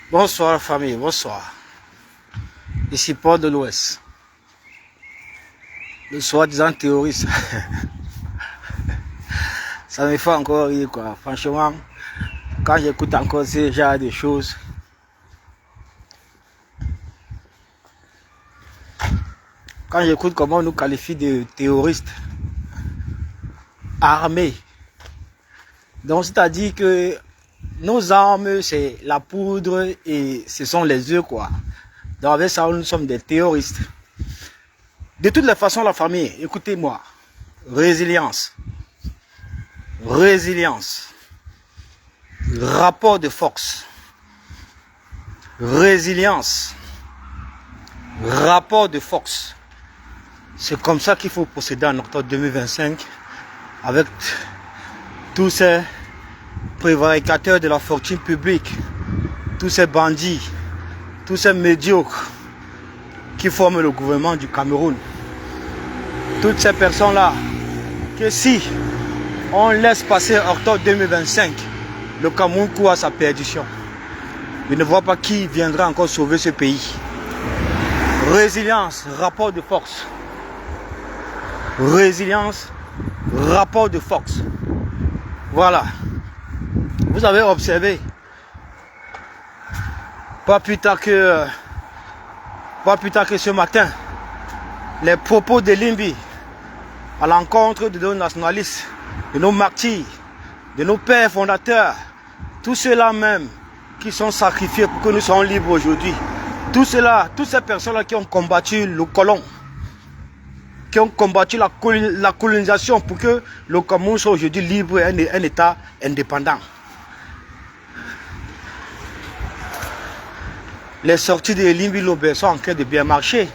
Bonsoir famille, bonsoir. Ici Port de l'Ouest. Le soi-disant terroriste. Ça me fait encore rire quoi. Franchement, quand j'écoute encore ce genre de choses, quand j'écoute comment on nous qualifie de terroristes armés, donc c'est-à-dire que nos armes c'est la poudre et ce sont les œufs quoi. Donc avec ça nous sommes des terroristes. De toutes les façons la famille, écoutez-moi, résilience, rapport de force, résilience, rapport de force. C'est comme ça qu'il faut procéder en octobre 2025 avec tous ces prévaricateurs de la fortune publique, tous ces bandits, tous ces médiocres qui forment le gouvernement du Cameroun. Toutes ces personnes-là, que si on laisse passer octobre 2025, le Cameroun court à sa perdition. Je ne vois pas qui viendra encore sauver ce pays. Résilience, rapport de force. Résilience, rapport de force. Voilà. Vous avez observé, pas plus tard que ce matin, les propos de Limbi à l'encontre de nos nationalistes, de nos martyrs, de nos pères fondateurs, tous ceux-là même qui sont sacrifiés pour que nous soyons libres aujourd'hui. Tout cela, toutes ces personnes-là qui ont combattu le colon, qui ont combattu la colonisation pour que le Cameroun soit aujourd'hui libre et un État indépendant. Les sorties de Limbi Lobé sont en train de bien marcher.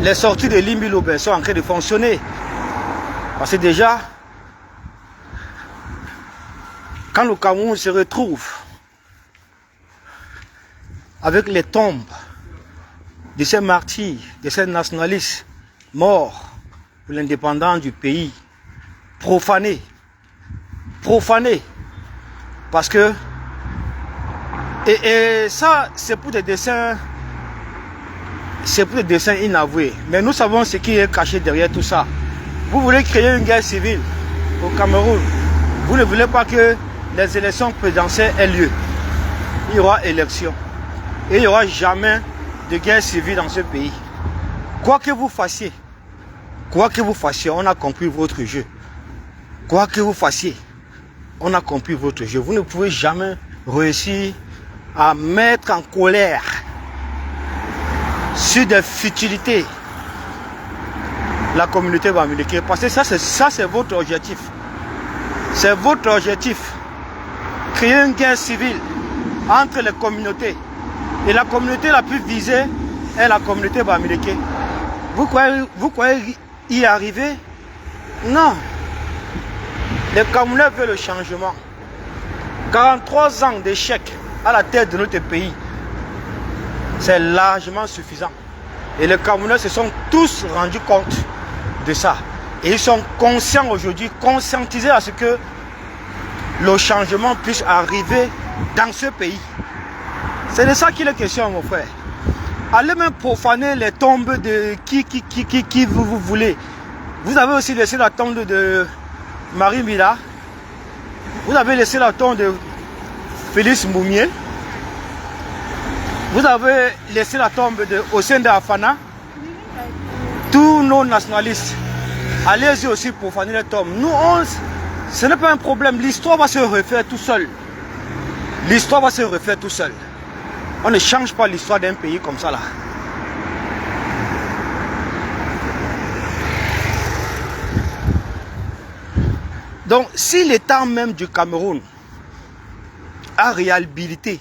Les sorties de Limbi Lobé sont en train de fonctionner. Parce que déjà, quand le Cameroun se retrouve avec les tombes de ces martyrs, de ces nationalistes morts pour l'indépendance du pays, profanés, parce que et ça c'est pour des dessins, inavoués, mais nous savons ce qui est caché derrière tout ça. Vous voulez créer une guerre civile au Cameroun, vous ne voulez pas que les élections présidentielles aient lieu. Il y aura élection et il n'y aura jamais de guerre civile dans ce pays. Quoi que vous fassiez, on a compris votre jeu. Quoi que vous fassiez, on a compris votre jeu. Vous ne pouvez jamais réussir à mettre en colère sur des futilités la communauté bamileke, parce que ça c'est votre objectif. C'est votre objectif. Créer une guerre civile entre les communautés. Et la communauté la plus visée est la communauté bamileke. Vous croyez y arriver? Non. Les Camerounais veulent le changement. 43 ans d'échec à la tête de notre pays, c'est largement suffisant. Et les Camerounais se sont tous rendus compte de ça. Et ils sont conscients aujourd'hui, conscientisés à ce que le changement puisse arriver dans ce pays. C'est de ça qu'il est question, mon frère. Allez même profaner les tombes de qui vous voulez. Vous avez aussi laissé la tombe de Marie Mila. Vous avez laissé la tombe de Félix Moumiel. Vous avez laissé la tombe de Hossein Afana. Tous nos nationalistes, allez-y aussi profaner les tombes. Nous, ce n'est pas un problème. L'histoire va se refaire tout seul. L'histoire va se refaire tout seul. On ne change pas l'histoire d'un pays comme ça là. Donc, si l'État même du Cameroun a réhabilité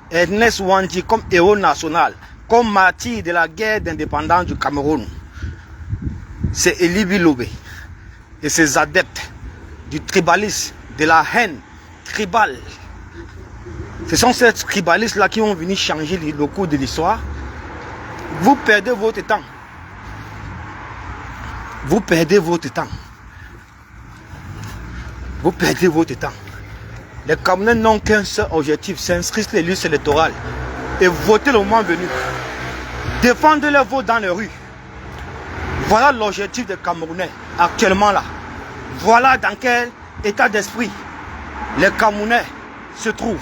Ernest Wandji comme héros national, comme martyr de la guerre d'indépendance du Cameroun, c'est Limbi Lobé et ses adeptes du tribalisme, de la haine tribale. Ce sont ces tribalistes-là qui vont venir changer le cours de l'histoire. Vous perdez votre temps. Vous perdez votre temps. Vous perdez votre temps. Les Camerounais n'ont qu'un seul objectif, s'inscrire sur les listes électorales et voter le moment venu. Défendre les votes dans les rues. Voilà l'objectif des Camerounais actuellement là. Voilà dans quel état d'esprit les Camerounais se trouvent.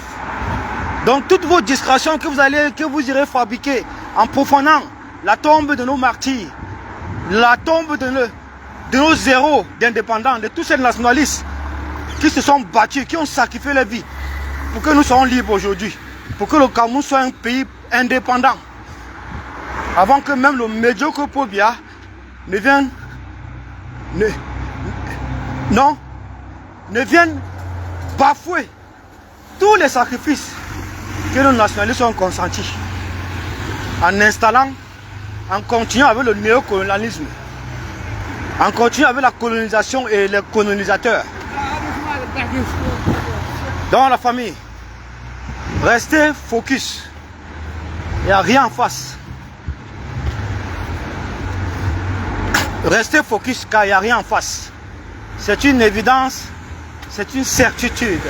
Donc toutes vos distractions que vous irez fabriquer en profanant la tombe de nos martyrs, la tombe de nos héros d'indépendants, de tous ces nationalistes qui se sont battus, qui ont sacrifié leur vie pour que nous soyons libres aujourd'hui, pour que le Cameroun soit un pays indépendant. Avant que même le médiocre Paul Biya ne vienne bafouer tous les sacrifices que nos nationalistes ont consentis en continuant avec le néocolonialisme, en continuant avec la colonisation et les colonisateurs. Dans la famille, restez focus. Il n'y a rien en face. Restez focus car il n'y a rien en face. C'est une évidence, c'est une certitude.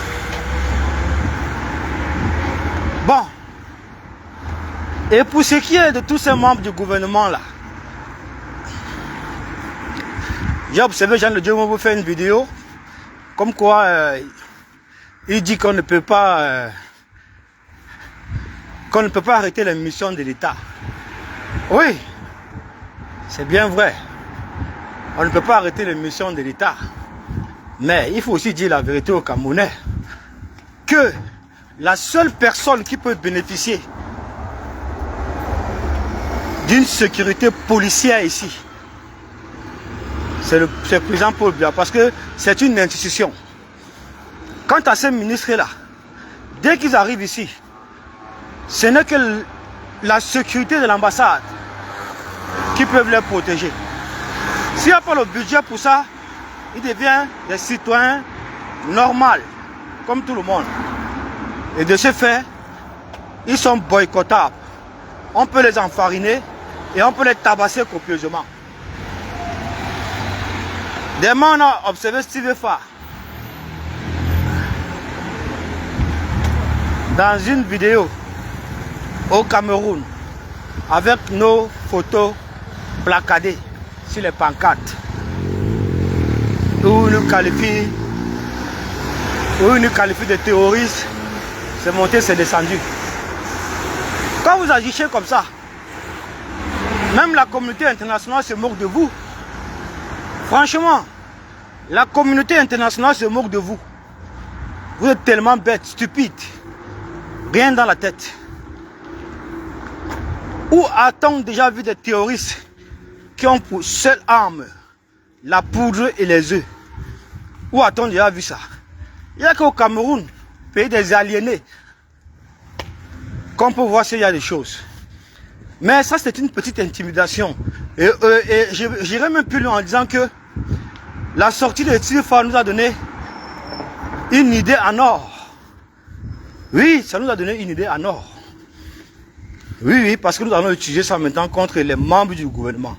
Bon. Et pour ce qui est de tous ces membres du gouvernement là, j'ai observé Jean de Dieu vous faire une vidéo comme quoi il dit qu'on ne peut pas arrêter les missions de l'État. Oui, c'est bien vrai. On ne peut pas arrêter les missions de l'État. Mais il faut aussi dire la vérité aux Camerounais que la seule personne qui peut bénéficier d'une sécurité policière ici, c'est le président Paul Biya, parce que c'est une institution. Quant à ces ministres-là, dès qu'ils arrivent ici, ce n'est que la sécurité de l'ambassade qui peut les protéger. S'il n'y a pas le budget pour ça, ils deviennent des citoyens normaux, comme tout le monde. Et de ce fait, ils sont boycottables. On peut les enfariner et on peut les tabasser copieusement. Demain, on a observé Steve Fa dans une vidéo au Cameroun avec nos photos placardées sur les pancartes où nous qualifie de terroristes. C'est monté, c'est descendu. Quand vous agissez comme ça, même la communauté internationale se moque de vous. Franchement, la communauté internationale se moque de vous. Vous êtes tellement bête, stupide, rien dans la tête. Où a-t-on déjà vu des terroristes qui ont pour seule arme la poudre et les œufs? Où a-t-on déjà vu ça? Il n'y a qu'au Cameroun, pays des aliénés, qu'on peut voir s'il y a des choses. Mais ça, c'est une petite intimidation. Et j'irai même plus loin en disant que la sortie de Tifa nous a donné une idée en or. Oui, ça nous a donné une idée en or. Oui, parce que nous allons utiliser ça maintenant contre les membres du gouvernement.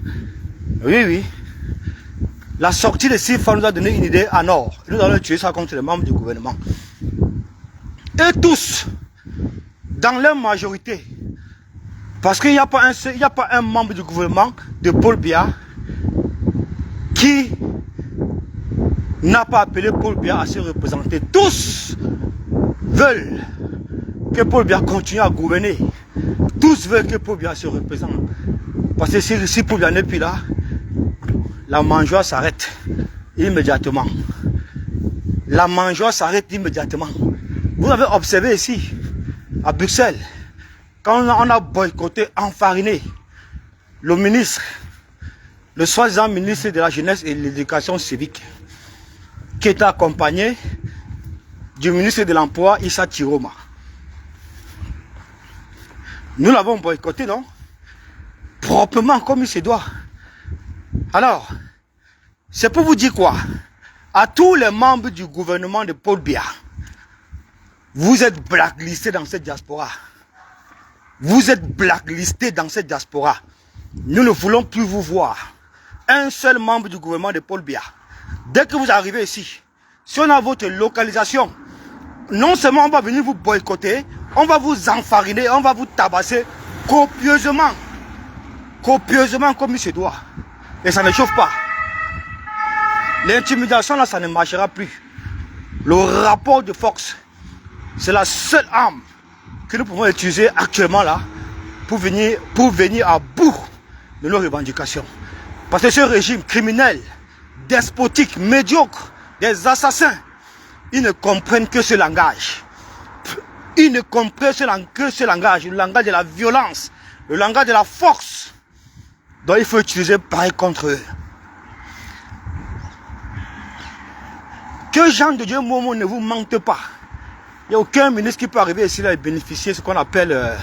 Oui. La sortie de Tifa nous a donné une idée en or. Nous allons utiliser ça contre les membres du gouvernement. Et tous, dans leur majorité, parce qu'il n'y a pas un membre du gouvernement de Paul Biya qui n'a pas appelé Paul Biya à se représenter. Tous veulent que Paul Biya continue à gouverner. Tous veulent que Paul Biya se représente. Parce que si Paul Biya n'est plus là, la mangeoire s'arrête immédiatement. La mangeoire s'arrête immédiatement. Vous avez observé ici, à Bruxelles, quand on a boycotté, enfariné le ministre, le soi-disant ministre de la Jeunesse et de l'Éducation civique, qui était accompagné du ministre de l'Emploi, Issa Tiroma. Nous l'avons boycotté, non? Proprement, comme il se doit. Alors, c'est pour vous dire quoi? À tous les membres du gouvernement de Paul Biya, vous êtes blacklistés dans cette diaspora. Vous êtes blacklistés dans cette diaspora. Nous ne voulons plus vous voir. Un seul membre du gouvernement de Paul Biya. Dès que vous arrivez ici, si on a votre localisation non seulement on va venir vous boycotter, on va vous enfariner, on va vous tabasser copieusement. Copieusement comme il se doit. Et ça ne chauffe pas. L'intimidation là, ça ne marchera plus. Le rapport de force, c'est la seule arme que nous pouvons utiliser actuellement là pour venir à bout de nos revendications. Parce que ce régime criminel, despotique, médiocre, des assassins, ils ne comprennent que ce langage. Ils ne comprennent que ce langage, le langage de la violence, le langage de la force. Donc il faut utiliser pareil contre eux. Que Jean de Dieu Momo ne vous mente pas. Il n'y a aucun ministre qui peut arriver ici là et bénéficier de ce qu'on appelle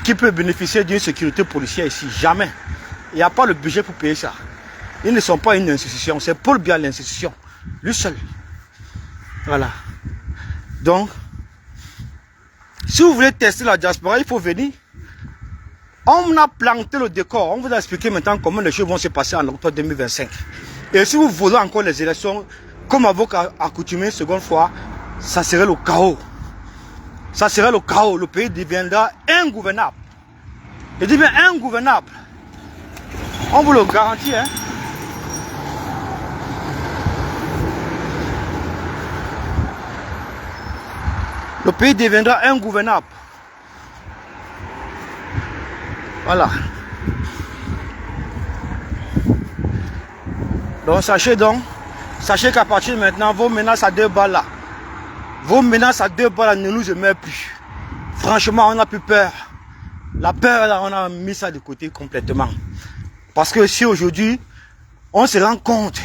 qui peut bénéficier d'une sécurité policière ici. Jamais. Il n'y a pas le budget pour payer ça. Ils ne sont pas une institution. C'est Paul Biya l'institution. Lui seul. Voilà. Donc, si vous voulez tester la diaspora, il faut venir. On a planté le décor. On vous a expliqué maintenant comment les choses vont se passer en octobre 2025. Et si vous voulez encore les élections, comme avocat accoutumé, seconde fois, ça serait le chaos. Ça serait le chaos. Le pays deviendra ingouvernable. Je dis bien ingouvernable. On vous le garantit, hein. Le pays deviendra ingouvernable. Voilà. Donc sachez qu'à partir de maintenant, vos menaces à 2 balles là, vos menaces à 2 balles là ne nous émeuvent plus. Franchement, on n'a plus peur. La peur là, on a mis ça de côté complètement. Parce que si aujourd'hui, on se rend compte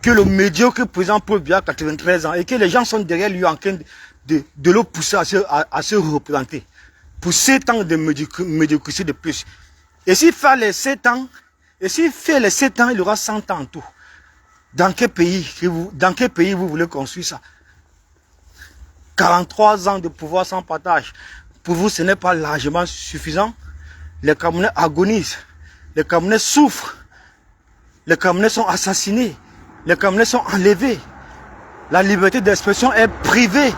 que le médiocre président Paul Biya, 93 ans, et que les gens sont derrière lui en train de le pousser à se représenter. Pour 7 ans de médiocrité de plus. Et s'il fait les 7 ans, il aura 100 ans en tout. Dans quel pays vous voulez construire ça? 43 ans de pouvoir sans partage. Pour vous, ce n'est pas largement suffisant. Les Camerounais agonisent. Les Camerounais souffrent. Les Camerounais sont assassinés. Les Camerounais sont enlevés. La liberté d'expression est privée,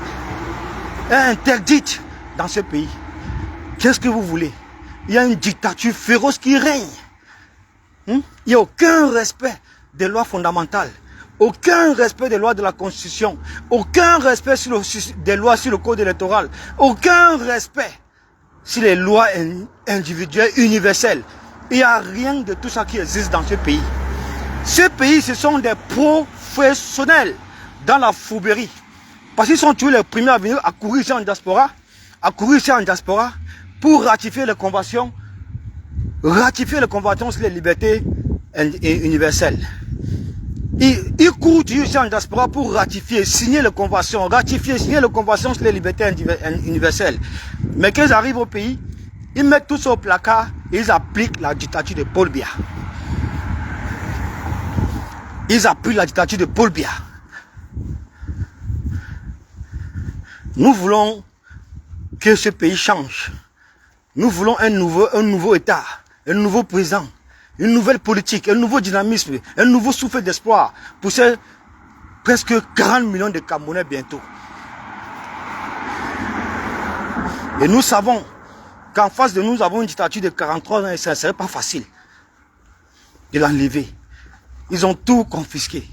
est interdite dans ce pays. Qu'est-ce que vous voulez? Il y a une dictature féroce qui règne. Il n'y a aucun respect des lois fondamentales. Aucun respect des lois de la Constitution. Aucun respect des lois sur le code électoral. Aucun respect sur les lois individuelles universelles. Il n'y a rien de tout ça qui existe dans ce pays. Ce pays, ce sont des professionnels dans la fourberie. Parce qu'ils sont toujours les premiers à venir à courir ici en diaspora. Pour ratifier les conventions sur les libertés universelles. Ils courent ici en diaspora pour ratifier, signer les conventions, sur les libertés universelles. Mais quand ils arrivent au pays, ils mettent tout ça au placard et ils appliquent la dictature de Paul Biya. Nous voulons que ce pays change. Nous voulons un nouveau État, un nouveau président, une nouvelle politique, un nouveau dynamisme, un nouveau souffle d'espoir pour ces presque 40 millions de Camerounais bientôt. Et nous savons qu'en face de nous, nous avons une dictature de 43 ans et ça ne serait pas facile de l'enlever. Ils ont tout confisqué.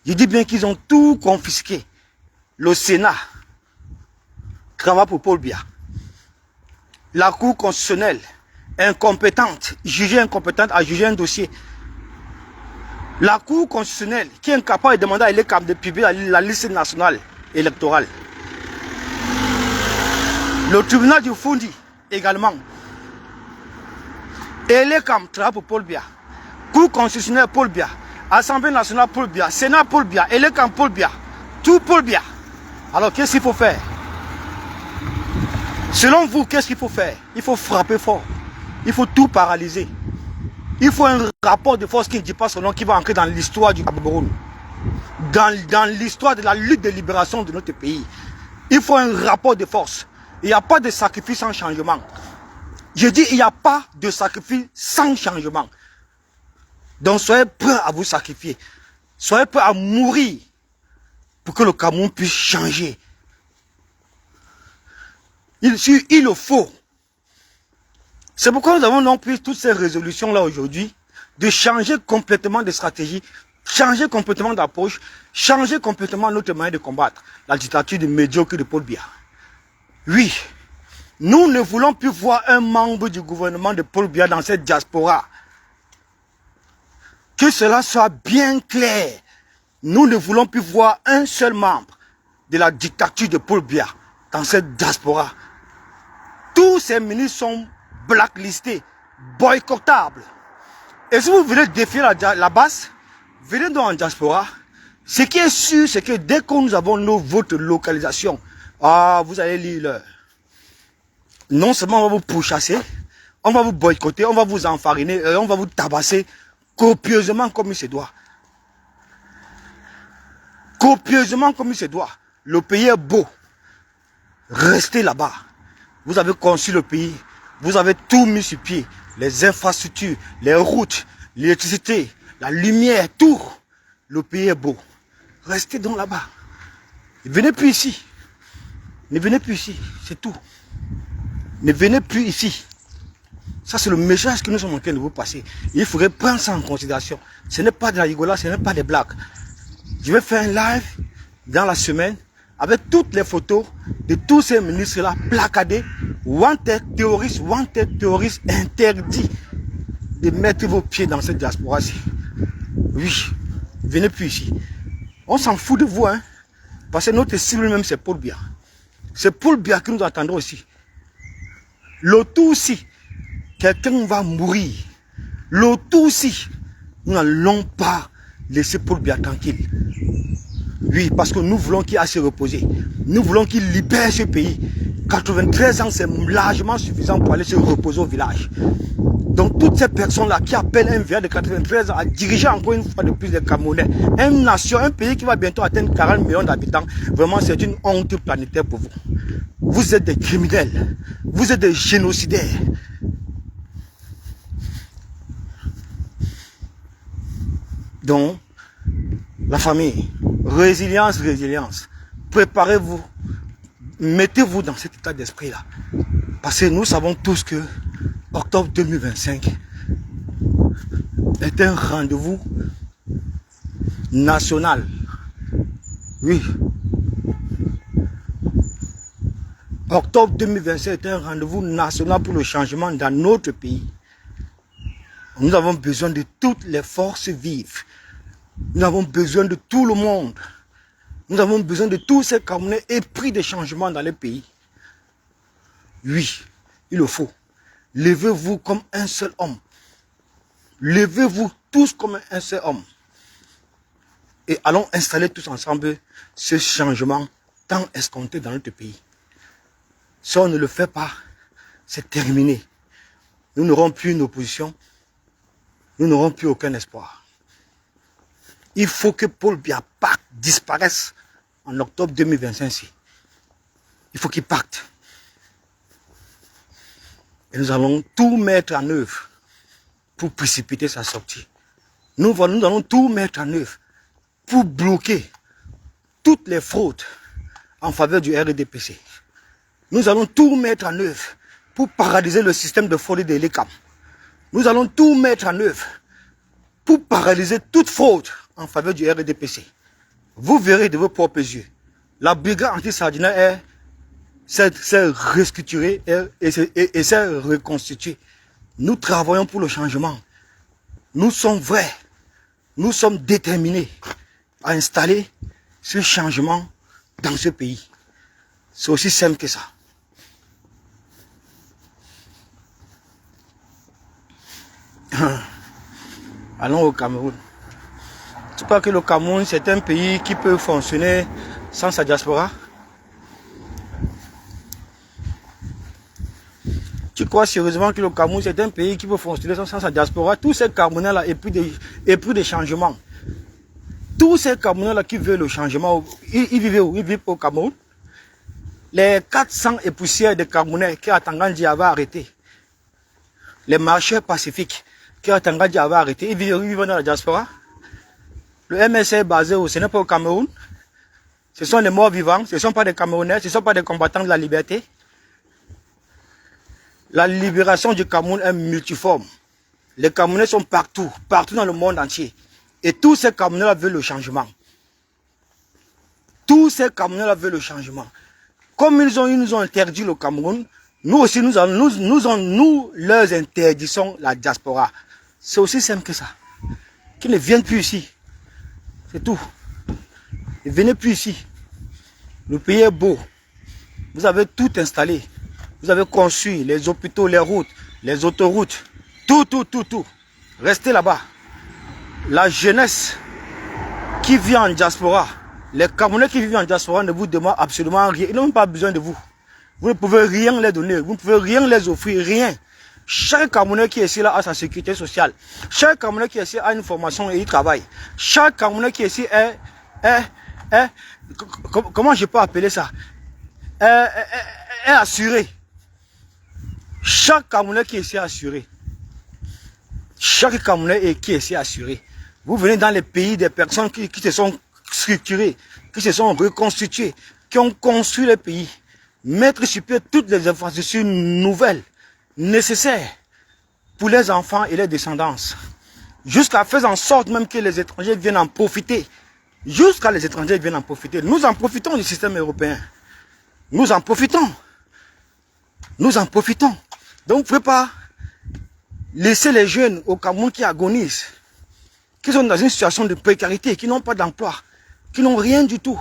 Je dis bien qu'ils ont tout confisqué. Le Sénat travaille pour Paul Biya. La Cour constitutionnelle, incompétente, jugée incompétente à juger un dossier. La Cour constitutionnelle, qui est incapable de demander à l'ECAM de publier la liste nationale électorale. Le tribunal du Fundi, également. Et l'ECAM travaille pour Paul Biya. Cour constitutionnelle Paul Biya. Assemblée nationale Paul Biya. Sénat Paul Biya. Et l'ECAM Paul Biya. Tout Paul Biya. Alors qu'est-ce qu'il faut faire? Selon vous, qu'est-ce qu'il faut faire? Il faut frapper fort. Il faut tout paralyser. Il faut un rapport de force qui ne dit pas son nom, qui va entrer dans l'histoire du Cameroun. Dans l'histoire de la lutte de libération de notre pays. Il faut un rapport de force. Il n'y a pas de sacrifice sans changement. Je dis, il n'y a pas de sacrifice sans changement. Donc soyez prêts à vous sacrifier. Soyez prêts à mourir pour que le Cameroun puisse changer. Il le faut. C'est pourquoi nous avons donc pris toutes ces résolutions-là aujourd'hui, de changer complètement de stratégie, changer complètement d'approche, changer complètement notre manière de combattre la dictature de médiocre de Paul Biya. Oui, nous ne voulons plus voir un membre du gouvernement de Paul Biya dans cette diaspora. Que cela soit bien clair. Nous ne voulons plus voir un seul membre de la dictature de Paul Biya dans cette diaspora. Tous ces ministres sont blacklistés, boycottables. Et si vous voulez défier la base, venez donc en diaspora. Ce qui est sûr, c'est que dès que nous avons votre localisation, vous allez lire l'heure. Non seulement on va vous pourchasser, on va vous boycotter, on va vous enfariner, et on va vous tabasser copieusement comme il se doit. Copieusement comme il se doit. Le pays est beau. Restez là-bas. Vous avez conçu le pays. Vous avez tout mis sur pied. Les infrastructures, les routes, l'électricité, la lumière, tout. Le pays est beau. Restez donc là-bas. Ne venez plus ici. Ne venez plus ici. C'est tout. Ne venez plus ici. Ça, c'est le message que nous sommes en train de vous passer. Il faudrait prendre ça en considération. Ce n'est pas de la rigolade, ce n'est pas des blagues. Je vais faire un live dans la semaine avec toutes les photos de tous ces ministres-là placardés. Wanted terroriste interdit de mettre vos pieds dans cette diaspora-ci. Oui, venez plus ici. On s'en fout de vous, hein. Parce que notre cible même, c'est Paul Biya. C'est Paul Biya que nous attendons aussi. Le tout aussi, quelqu'un va mourir. Le tout aussi, nous n'allons pas laisser Paul Biya tranquille. Oui, parce que nous voulons qu'il aille se reposer. Nous voulons qu'il libère ce pays. 93 ans, c'est largement suffisant pour aller se reposer au village. Donc toutes ces personnes-là qui appellent un village de 93 ans à diriger encore une fois de plus les Camerounais, une nation, un pays qui va bientôt atteindre 40 millions d'habitants, vraiment c'est une honte planétaire pour vous. Vous êtes des criminels, vous êtes des génocidaires. Donc, la famille, résilience, résilience. Préparez-vous, mettez-vous dans cet état d'esprit-là. Parce que nous savons tous que octobre 2025 est un rendez-vous national. Oui. Octobre 2025 est un rendez-vous national pour le changement dans notre pays. Nous avons besoin de toutes les forces vives. Nous avons besoin de tout le monde. Nous avons besoin de tous ces Camerounais épris de changements dans le pays. Oui, il le faut. Levez-vous comme un seul homme. Levez-vous tous comme un seul homme. Et allons installer tous ensemble ce changement tant escompté dans notre pays. Si on ne le fait pas, c'est terminé. Nous n'aurons plus une opposition. Nous n'aurons plus aucun espoir. Il faut que Paul Biya disparaisse en octobre 2025. Il faut qu'il parte. Et nous allons tout mettre en œuvre pour précipiter sa sortie. Nous allons tout mettre en œuvre pour bloquer toutes les fraudes en faveur du RDPC. Nous allons tout mettre en œuvre pour paralyser le système de fraude de l'ECAM. Nous allons tout mettre en œuvre pour paralyser toute fraude en faveur du RDPC. Vous verrez de vos propres yeux. La brigade anti-sardinaire s'est restructurée et s'est reconstituée. Nous travaillons pour le changement. Nous sommes vrais. Nous sommes déterminés à installer ce changement dans ce pays. C'est aussi simple que ça. Allons au Cameroun. Tu crois que le Cameroun, c'est un pays qui peut fonctionner sans sa diaspora? Tu crois sérieusement que le Cameroun, c'est un pays qui peut fonctionner sans sa diaspora? Tous ces Camerounais-là, et plus de changement. Tous ces Camerounais-là qui veulent le changement, ils vivent où? Ils vivent au Cameroun. Les 400 et poussières de Camerounais qui Tangandji avait arrêté. les marcheurs pacifiques qui Tangadji avait arrêté, ils vivent dans la diaspora. Le MSC est basé ce n'est pas au Cameroun. Ce sont des morts vivants, ce ne sont pas des Camerounais, ce ne sont pas des combattants de la liberté. La libération du Cameroun est multiforme. Les Camerounais sont partout, partout dans le monde entier. Et tous ces Camerounais veulent le changement. Tous ces Camerounais veulent le changement. Comme ils nous ont interdit le Cameroun, nous aussi, nous leur interdisons la diaspora. C'est aussi simple que ça. Qu'ils ne viennent plus ici. C'est tout. Ne venez plus ici. Le pays est beau. Vous avez tout installé. Vous avez construit les hôpitaux, les routes, les autoroutes. Tout. Restez là-bas. La jeunesse qui vit en diaspora, les Camerounais qui vivent en diaspora ne vous demandent absolument rien. Ils n'ont pas besoin de vous. Vous ne pouvez rien les donner. Vous ne pouvez rien les offrir. Rien. Chaque Camerounais qui est ici là a sa sécurité sociale. Chaque Camerounais qui est ici a une formation et il travaille. Chaque Camerounais qui est ici comment je peux appeler ça? Est assuré. Chaque Camerounais qui est ici est assuré. Chaque Camerounais qui est ici est assuré. Vous venez dans les pays des personnes qui se sont structurées, qui se sont reconstituées, qui ont construit le pays. Mettre sur pied toutes les infrastructures nouvelles, nécessaires pour les enfants et les descendants. Jusqu'à faire en sorte même que les étrangers viennent en profiter. Jusqu'à les étrangers viennent en profiter. Nous en profitons du système européen. Nous en profitons. Nous en profitons. Donc vous ne pouvez pas laisser les jeunes au Cameroun qui agonisent, qui sont dans une situation de précarité, qui n'ont pas d'emploi, qui n'ont rien du tout.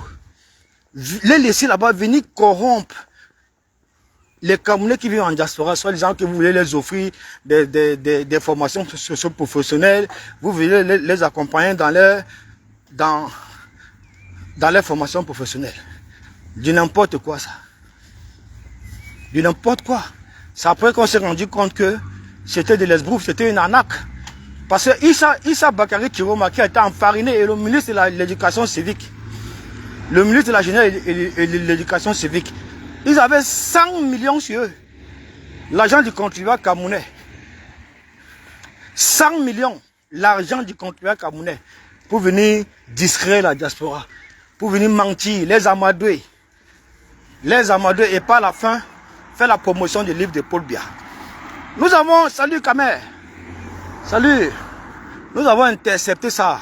Les laisser là-bas venir corrompre les Camerounais qui vivent en diaspora, soit les gens que vous voulez les offrir des formations socio-professionnelles, vous voulez les accompagner dans leur formation professionnelle. Du n'importe quoi ça. Du n'importe quoi. C'est après qu'on s'est rendu compte que c'était de l'esbrouf, c'était une arnaque. Parce que Issa Bakary Chiroma qui a été enfariné et le ministre de l'éducation civique, le ministre de la jeunesse et de l'éducation civique, ils avaient 100 millions sur eux. L'argent du contribuable camerounais. 100 millions, l'argent du contribuable camerounais, pour venir distraire la diaspora, pour venir mentir, les amadouer. Les amadouer et par la fin, faire la promotion du livre de Paul Biya. Nous avons, salut Kamer, salut, nous avons intercepté ça.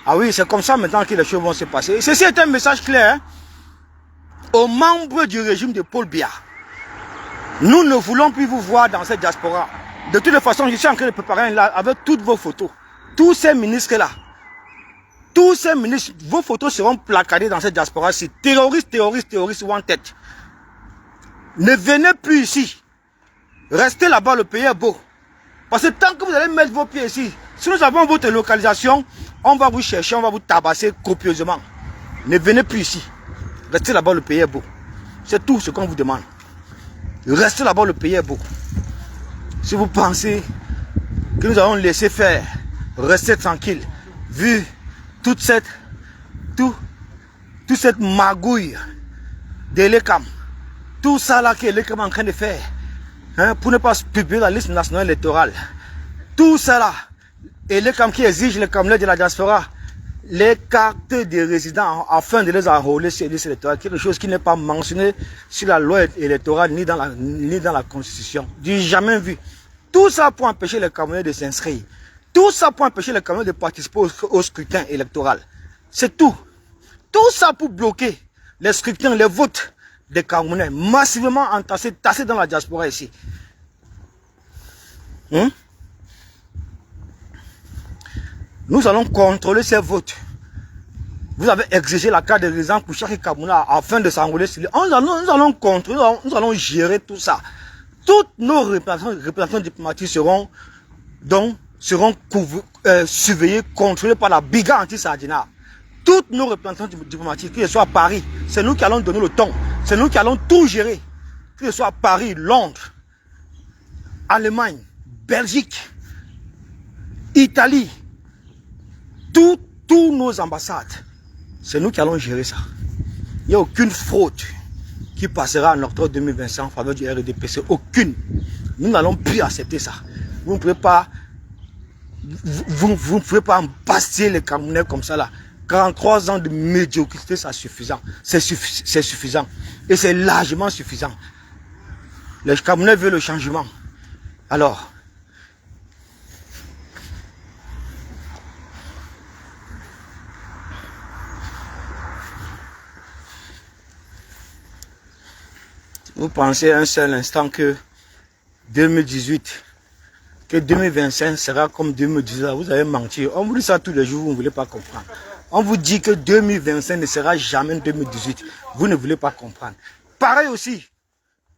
Ah oui, c'est comme ça maintenant que les choses vont se passer. Ceci est un message clair hein, aux membres du régime de Paul Biya. Nous ne voulons plus vous voir dans cette diaspora. De toute façon, je suis en train de préparer là avec toutes vos photos. Tous ces ministres-là, tous ces ministres, vos photos seront placardées dans cette diaspora. C'est terroriste, wanted. Ne venez plus ici. Restez là-bas, le pays est beau. Parce que tant que vous allez mettre vos pieds ici, si nous avons votre localisation, on va vous chercher, on va vous tabasser copieusement. Ne venez plus ici. Restez là-bas, le pays est beau. C'est tout ce qu'on vous demande. Restez là-bas, le pays est beau. Si vous pensez que nous allons laisser faire, restez tranquille, vu toute cette magouille de l'ECAM, tout ça là que l'ECAM est en train de faire, hein, pour ne pas publier la liste nationale électorale, tout ça là, et l'ECAM qui exige les Camerounais de la diaspora, les cartes de résidents afin de les enrôler sur les listes électorales, quelque chose qui n'est pas mentionné sur la loi électorale ni dans la constitution, du jamais vu. Tout ça pour empêcher les Camerounais de s'inscrire. Tout ça pour empêcher les Camerounais de participer au scrutin électoral. C'est tout. Tout ça pour bloquer les scrutins, les votes des Camerounais, massivement entassés, tassés dans la diaspora ici. Nous allons contrôler ces votes. Vous avez exigé la carte de résident pour chaque Camerounais afin de s'enrôler sur les... Nous allons contrôler, nous allons gérer tout ça. Toutes nos représentants diplomatiques seront surveillés, contrôlés par la brigade anti-Sardina. Toutes nos représentants diplomatiques, que ce soit à Paris, c'est nous qui allons donner le ton. C'est nous qui allons tout gérer. Que ce soit à Paris, Londres, Allemagne, Belgique, Italie, tous nos ambassades, c'est nous qui allons gérer ça. Il n'y a aucune fraude qui passera en octobre 2025 en faveur du RDPC. Aucune. Nous n'allons plus accepter ça. Vous ne pouvez pas, vous ne pouvez pas embastiller les Camerounais comme ça là. 43 ans de médiocrité, c'est suffisant. C'est suffisant. Et c'est largement suffisant. Les Camerounais veulent le changement. Alors, vous pensez un seul instant que 2018, que 2025 sera comme 2018, vous avez menti. On vous dit ça tous les jours, vous ne voulez pas comprendre. On vous dit que 2025 ne sera jamais 2018. Vous ne voulez pas comprendre. Pareil aussi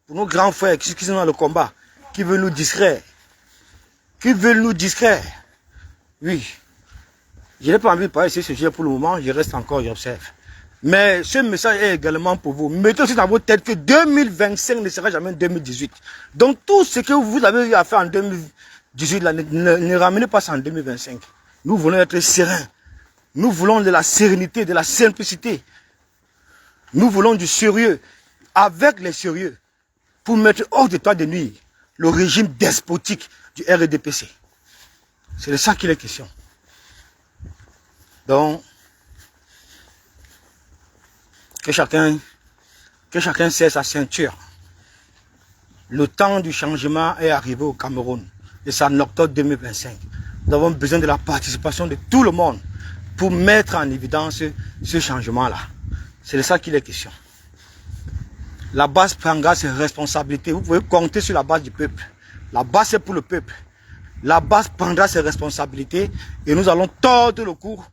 pour nos grands frères qui sont dans le combat, qui veulent nous distraire. Qui veulent nous distraire. Oui. Je n'ai pas envie de parler de ce sujet pour le moment, je reste encore, j'observe. Mais ce message est également pour vous. Mettez aussi dans votre tête que 2025 ne sera jamais 2018. Donc tout ce que vous avez eu à faire en 2018, là, ne ramenez pas ça en 2025. Nous voulons être sereins. Nous voulons de la sérénité, de la simplicité. Nous voulons du sérieux, avec les sérieux, pour mettre hors d'état de nuire le régime despotique du RDPC. C'est de ça qu'il est question. Donc, que chacun serre sa ceinture. Le temps du changement est arrivé au Cameroun. Et c'est en octobre 2025. Nous avons besoin de la participation de tout le monde pour mettre en évidence ce changement-là. C'est de ça qu'il est question. La base prendra ses responsabilités. Vous pouvez compter sur la base du peuple. La base c'est pour le peuple. La base prendra ses responsabilités et nous allons tordre le cou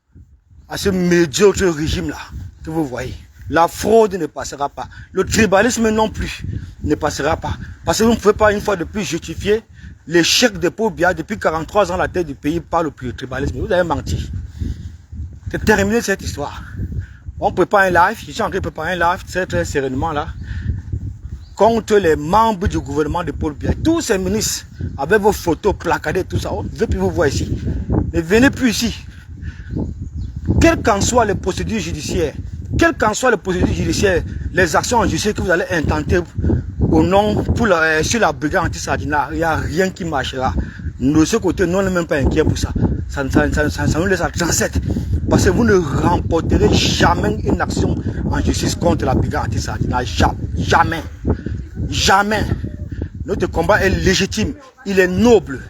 à ce médiocre régime-là que vous voyez. La fraude ne passera pas. Le tribalisme non plus ne passera pas. Parce que vous ne pouvez pas une fois de plus justifier l'échec de Paul Biya depuis 43 ans à la tête du pays par le tribalisme. Vous avez menti. C'est terminé cette histoire. On prépare un live, je suis en train de préparer un live très sereinement là, contre les membres du gouvernement de Paul Biya. Tous ces ministres, avec vos photos placardées, tout ça, on ne veut plus vous voir ici. Ne venez plus ici. Quelles qu'en soient les procédures judiciaires, les actions en justice que vous allez intenter au nom, sur la brigade anti-Sardina, il n'y a rien qui marchera. De ce côté, nous ne sommes même pas inquiets pour ça. Ça nous laisse à 37. Parce que vous ne remporterez jamais une action en justice contre la brigade anti-Sardina. Jamais. Jamais. Notre combat est légitime. Il est noble.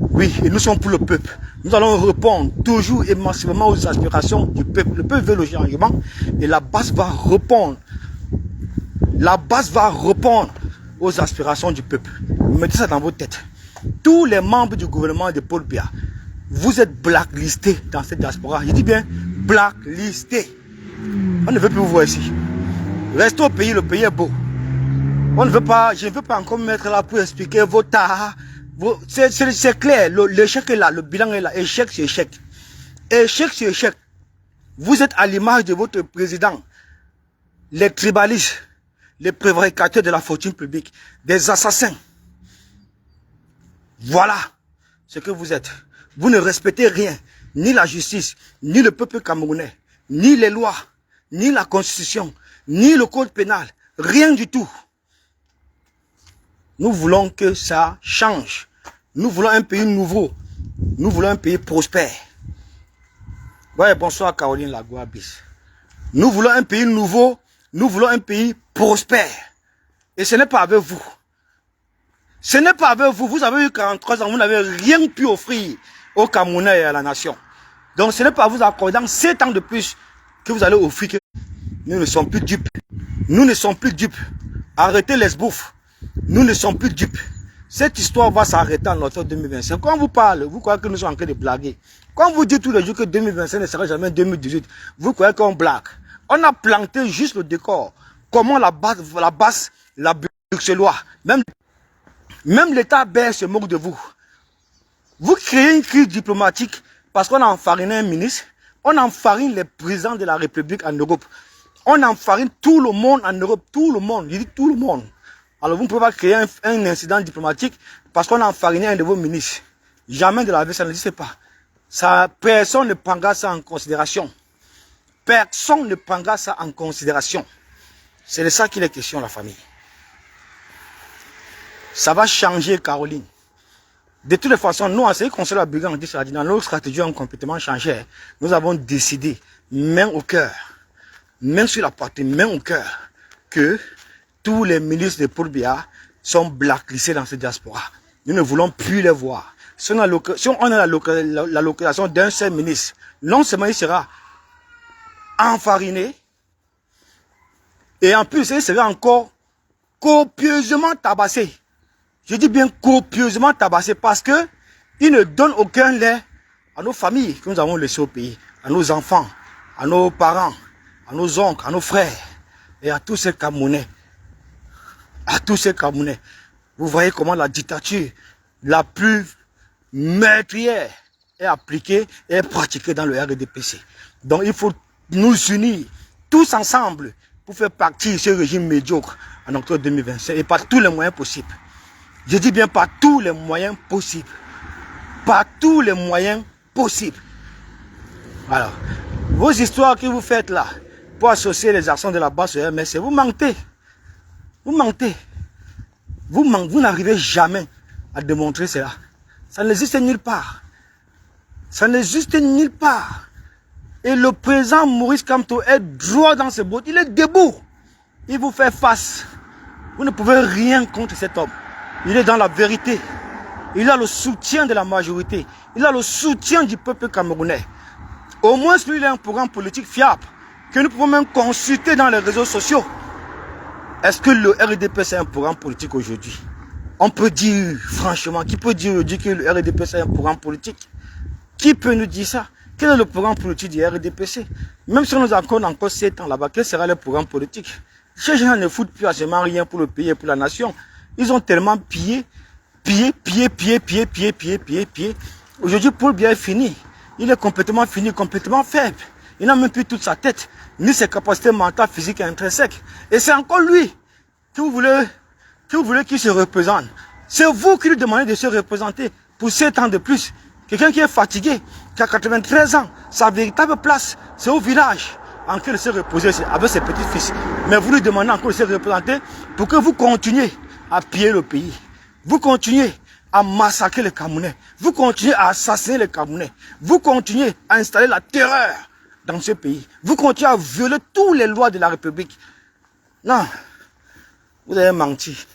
Oui, et nous sommes pour le peuple. Nous allons répondre toujours et massivement aux aspirations du peuple. Le peuple veut le changement et la base va répondre. La base va répondre aux aspirations du peuple. Mettez ça dans votre tête. Tous les membres du gouvernement de Paul Biya, vous êtes blacklistés dans cette diaspora. Je dis bien blacklistés. On ne veut plus vous voir ici. Restez au pays, le pays est beau. On ne veut pas, je ne veux pas encore me mettre là pour expliquer vos tas. C'est clair, l'échec est là, le bilan est là, échec sur échec. Échec sur échec. Vous êtes à l'image de votre président, les tribalistes, les prévaricateurs de la fortune publique, des assassins. Voilà ce que vous êtes. Vous ne respectez rien, ni la justice, ni le peuple camerounais, ni les lois, ni la constitution, ni le code pénal, rien du tout. Nous voulons que ça change. Nous voulons un pays nouveau. Nous voulons un pays prospère. Ouais, bonsoir Caroline Lagoabis. Nous voulons un pays nouveau. Nous voulons un pays prospère. Et ce n'est pas avec vous. Ce n'est pas avec vous. Vous avez eu 43 ans. Vous n'avez rien pu offrir aux Camerounais et à la nation. Donc ce n'est pas vous accordant 7 ans de plus que vous allez offrir. Nous ne sommes plus dupes. Nous ne sommes plus dupes. Arrêtez les bouffes. Nous ne sommes plus dupes. Cette histoire va s'arrêter en octobre 2025. Quand on vous parle, vous croyez que nous sommes en train de blaguer. Quand on vous dit tous les jours que 2025 ne sera jamais 2018, vous croyez qu'on blague. On a planté juste le décor. Comment la bruxellois, même l'État belge se moque de vous. Vous créez une crise diplomatique parce qu'on a enfariné un ministre, on enfarine les présidents de la République en Europe. On enfarine tout le monde en Europe, tout le monde, je dis tout le monde. Alors vous ne pouvez pas créer un incident diplomatique parce qu'on a enfariné un de vos ministres. Jamais de la vie, ça n'existe pas. Ça, personne ne prendra ça en considération. Personne ne prendra ça en considération. C'est de ça qu'il est question, la famille. Ça va changer, Caroline. De toutes les façons, nous, en ce qui concerne la brigade anti-sardinat, nos stratégies ont complètement changé. Nous avons décidé, main au cœur, main sur la partie, main au cœur, que tous les ministres de Paul Biya sont blacklistés dans cette diaspora. Nous ne voulons plus les voir. Si on a la localisation d'un seul ministre, non seulement il sera enfariné, et en plus, il sera encore copieusement tabassé. Je dis bien copieusement tabassé parce que il ne donne aucun lait à nos familles que nous avons laissées au pays, à nos enfants, à nos parents, à nos oncles, à nos frères et à tous ces Camerounais. À tous ces Camerounais. Vous voyez comment la dictature la plus meurtrière est appliquée et est pratiquée dans le RDPC. Donc il faut nous unir tous ensemble pour faire partie de ce régime médiocre en octobre 2025 et par tous les moyens possibles. Je dis bien par tous les moyens possibles. Par tous les moyens possibles. Alors, vos histoires que vous faites là, pour associer les actions de la base au MSC, vous mentez. Vous mentez. Vous n'arrivez jamais à démontrer cela. Ça n'existe nulle part. Ça n'existe nulle part. Et le président Maurice Kamto est droit dans ses bottes. Il est debout. Il vous fait face. Vous ne pouvez rien contre cet homme. Il est dans la vérité. Il a le soutien de la majorité. Il a le soutien du peuple camerounais. Au moins, lui, il a un programme politique fiable que nous pouvons même consulter dans les réseaux sociaux. Est-ce que le RDP c'est un programme politique aujourd'hui? On peut dire, franchement, qui peut dire aujourd'hui que le RDP c'est un programme politique? Qui peut nous dire ça? Quel est le programme politique du RDPC? Même si on nous accorde encore 7 ans là-bas, quel sera le programme politique? Ces gens ne foutent plus absolument rien pour le pays et pour la nation. Ils ont tellement pillé. Aujourd'hui, Paul Biya est fini. Il est complètement fini, complètement faible. Il n'a même plus toute sa tête, ni ses capacités mentales, physiques et intrinsèques. Et c'est encore lui que vous voulez qu'il se représente. C'est vous qui lui demandez de se représenter pour 7 ans de plus. Quelqu'un qui est fatigué, qui a 93 ans, sa véritable place, c'est au village, en train de se reposer avec ses petits-fils. Mais vous lui demandez encore de se représenter pour que vous continuez à piller le pays. Vous continuez à massacrer les Camerounais. Vous continuez à assassiner les Camerounais. Vous continuez à installer la terreur dans ce pays. Vous continuez à violer toutes les lois de la République. Non, vous avez menti.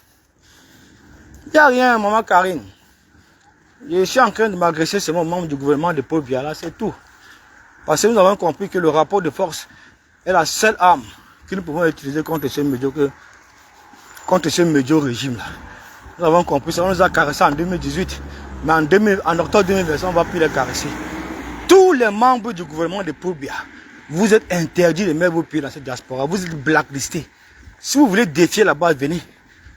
Il n'y a rien, maman Karine. Je suis en train de m'agresser ce membre du gouvernement de Paul Biya, là, c'est tout. Parce que nous avons compris que le rapport de force est la seule arme que nous pouvons utiliser contre ce médiocre régime-là. Nous avons compris ça, on nous a caressé en 2018, mais en octobre 2020, on ne va plus les caresser. Tous les membres du gouvernement de Paul Biya, vous êtes interdits de mettre vos pieds dans cette diaspora, vous êtes blacklistés. Si vous voulez défier la base, venez.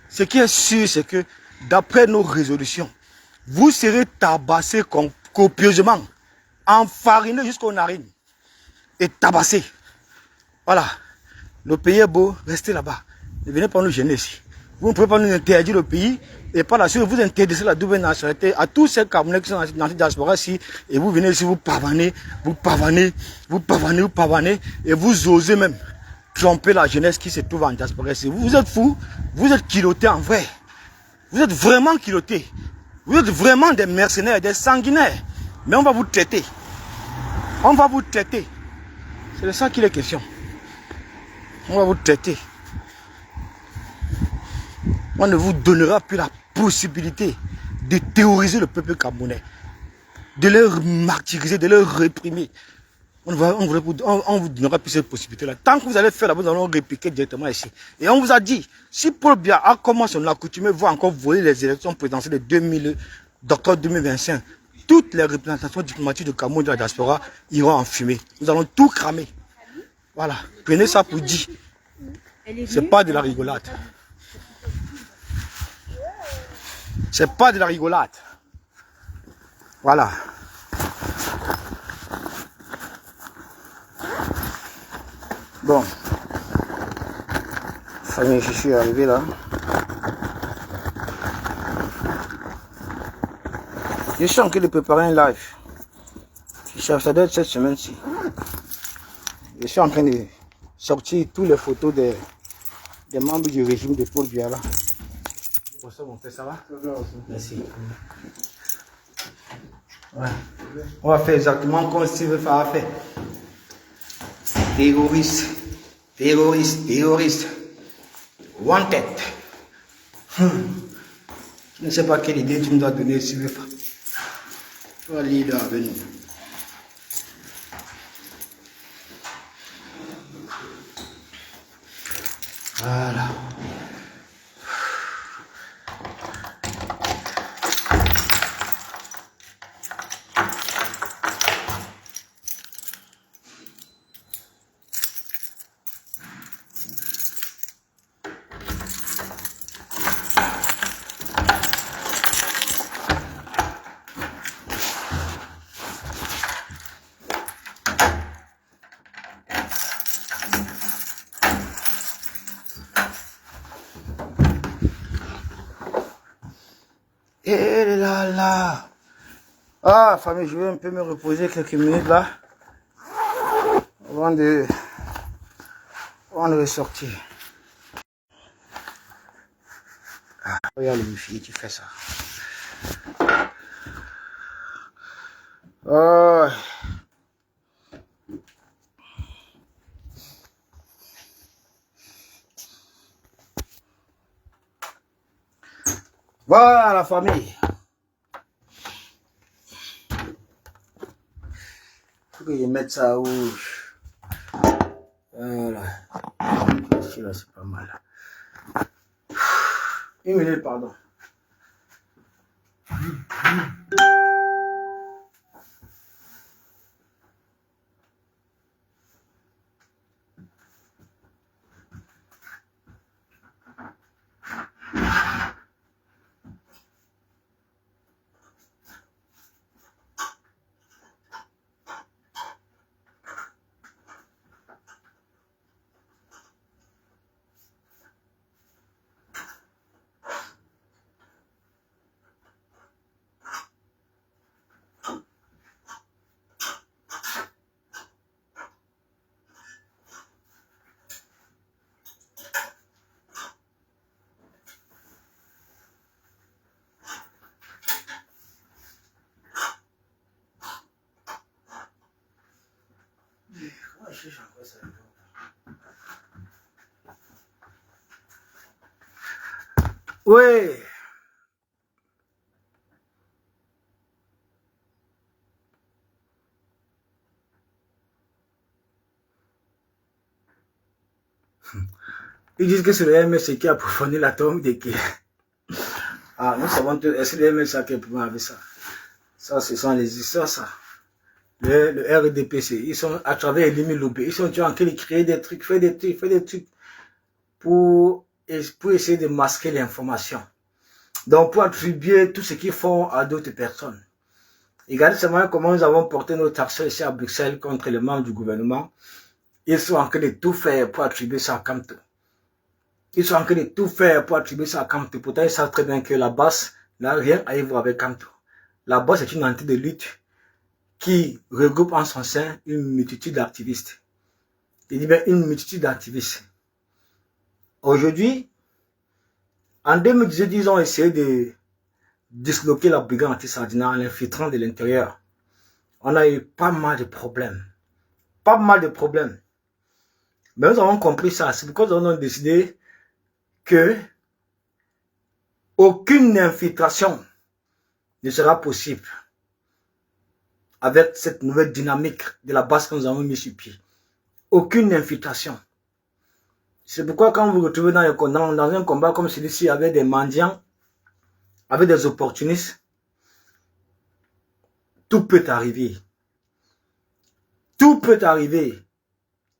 Ce qui est sûr, c'est que d'après nos résolutions, vous serez tabassés copieusement, enfarinés jusqu'aux narines et tabassés. Voilà. Le pays est beau, restez là-bas. Ne venez pas nous gêner ici. Vous ne pouvez pas nous interdire le pays et par la suite vous interdisez la double nationalité à tous ces Camerounais qui sont dans cette diaspora ici et vous venez ici, vous pavanez et vous osez même tromper la jeunesse qui se trouve en diaspora ici. Vous êtes fous, vous êtes culottés en vrai. Vous êtes vraiment culottés. Vous êtes vraiment des mercenaires, des sanguinaires. Mais on va vous traiter. On va vous traiter. C'est de ça qu'il est question. On va vous traiter. On ne vous donnera plus la possibilité de terroriser le peuple camerounais. De leur martyriser, de leur réprimer. On vous donnera plus cette possibilité-là. Tant que vous allez faire là, nous allons répliquer directement ici. Et on vous a dit, si Paul Biya a commencé, on l'a coutumé, va encore voler les élections présidentielles d'octobre 2025, toutes les représentations diplomatiques de Cameroun de la diaspora iront en fumée. Nous allons tout cramer. Voilà. Prenez ça pour dire. C'est pas de la rigolade. C'est pas de la rigolade. Voilà. Bon, famille, je suis arrivé là. Je suis en train de préparer un live. Ça doit être cette semaine-ci. Je suis en train de sortir toutes les photos des membres du régime de Paul Biya là. Bonsoir mon père, ça va? Merci. Ouais. On va faire exactement comme Steve a fait. Terroriste, terroriste, terroriste. Wanted. Je ne sais pas quelle idée tu me dois donner, Steve. Tu vas lire là avec nous. Voilà. Et là là. Ah, famille, je vais un peu me reposer quelques minutes là. Avant de ressortir. Ah, regarde le wifi qui fait ça. Oh. Voilà la famille. Faut que je mette ça où. Voilà. Ici là c'est pas mal. Une minute, pardon. Oui. Ils disent que c'est le MSC qui a approfondi l'atome de qui. Ah, nous savons que c'est le MSC qui a problème avec ça. Ça, ce sont les histoires, ça. Le RDPC, ils sont à travers les lobby, ils sont en train de créer des trucs, faire des trucs pour essayer de masquer l'information. Donc, pour attribuer tout ce qu'ils font à d'autres personnes. Regardez seulement comment nous avons porté notre action ici à Bruxelles contre les membres du gouvernement. Ils sont en train de tout faire pour attribuer ça à Kamto. Ils sont en train de tout faire pour attribuer ça à Kamto. Pourtant, ils savent très bien que la base n'a rien à y voir avec Kamto. La base est une entité de lutte qui regroupe en son sein une multitude d'activistes. Il dit bien une multitude d'activistes. Aujourd'hui, en 2018, ils ont essayé de disloquer la brigade anti-Sardina en l'infiltrant de l'intérieur. On a eu pas mal de problèmes. Pas mal de problèmes. Mais nous avons compris ça. C'est pourquoi nous avons décidé que aucune infiltration ne sera possible avec cette nouvelle dynamique de la base que nous avons mis sur pied. Aucune infiltration. C'est pourquoi quand vous vous retrouvez dans un combat comme celui-ci avec des mendiants, avec des opportunistes, tout peut arriver. Tout peut arriver.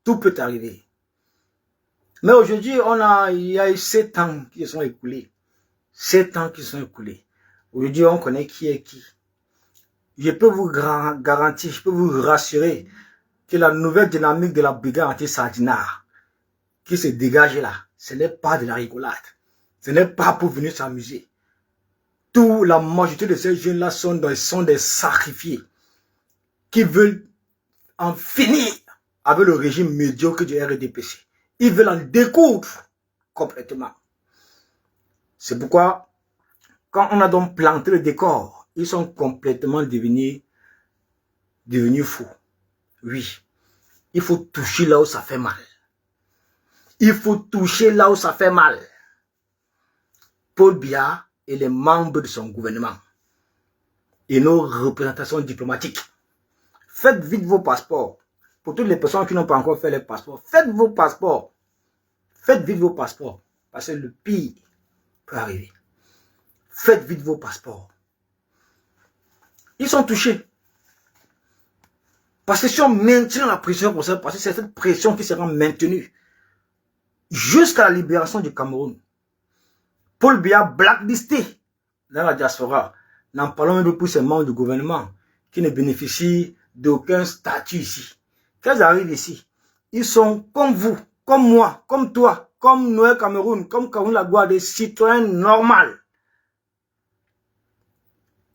Tout peut arriver. Mais aujourd'hui, il y a eu 7 ans qui se sont écoulés. 7 ans qui se sont écoulés. Aujourd'hui, on connaît qui est qui. Je peux vous garantir, je peux vous rassurer que la nouvelle dynamique de la brigade anti-Sardina qui se dégage là, ce n'est pas de la rigolade. Ce n'est pas pour venir s'amuser. La majorité de ces jeunes-là sont des sacrifiés qui veulent en finir avec le régime médiocre du RDPC. Ils veulent en découdre complètement. C'est pourquoi, quand on a donc planté le décor, ils sont complètement devenus devenir fou. Oui. Il faut toucher là où ça fait mal. Il faut toucher là où ça fait mal. Paul Biya et les membres de son gouvernement et nos représentations diplomatiques. Faites vite vos passeports. Pour toutes les personnes qui n'ont pas encore fait les passeports, faites vos passeports. Faites vite vos passeports. Parce que le pire peut arriver. Faites vite vos passeports. Ils sont touchés. Parce que si on maintient la pression pour ça, parce que c'est cette pression qui sera maintenue jusqu'à la libération du Cameroun. Paul Biya blacklisté dans la diaspora. N'en parlons même pour ces membres du gouvernement qui ne bénéficient d'aucun statut ici. Quand ils arrivent ici, ils sont comme vous, comme moi, comme toi, comme Noël Cameroun, comme Cameroun Lagua, des citoyens normaux.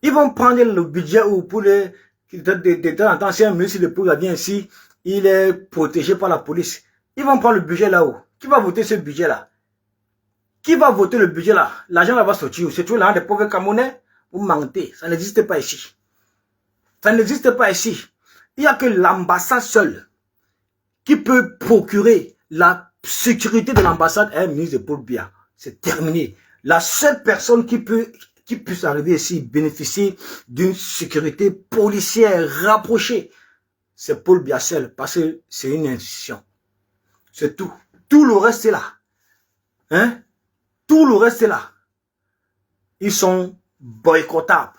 Ils vont prendre le budget ou pour les... De temps en temps, si un ministre de Paul vient ici, il est protégé par la police. Ils vont prendre le budget là-haut. Qui va voter ce budget-là? Qui va voter le budget là? L'argent là va sortir. C'est tout l'argent des pauvres Camerounais. Vous mentez. Ça n'existe pas ici. Ça n'existe pas ici. Il n'y a que l'ambassade seule qui peut procurer la sécurité de l'ambassade à un ministre de Paul Biya. C'est terminé. La seule personne qui puisse arriver ici bénéficier d'une sécurité policière rapprochée, c'est Paul Biya seul, parce que c'est une institution. C'est tout. Tout le reste est là. Hein? Tout le reste est là. Ils sont boycottables.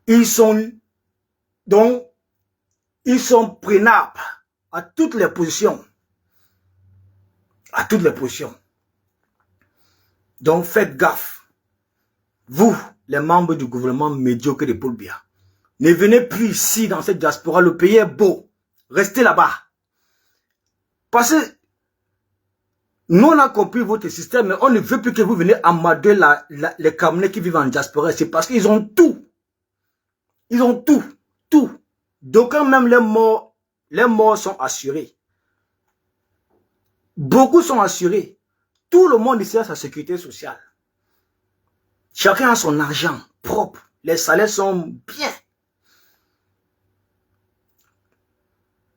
Ils sont prenables à toutes les positions. À toutes les positions. Donc faites gaffe. Vous, les membres du gouvernement médiocre de Paul Biya, ne venez plus ici dans cette diaspora. Le pays est beau. Restez là-bas. Parce que nous, on a compris votre système, mais on ne veut plus que vous venez amader les Camerounais qui vivent en diaspora. C'est parce qu'ils ont tout. Ils ont tout. Tout. D'aucuns même les morts sont assurés. Beaucoup sont assurés. Tout le monde ici a sa sécurité sociale. Chacun a son argent propre. Les salaires sont bien.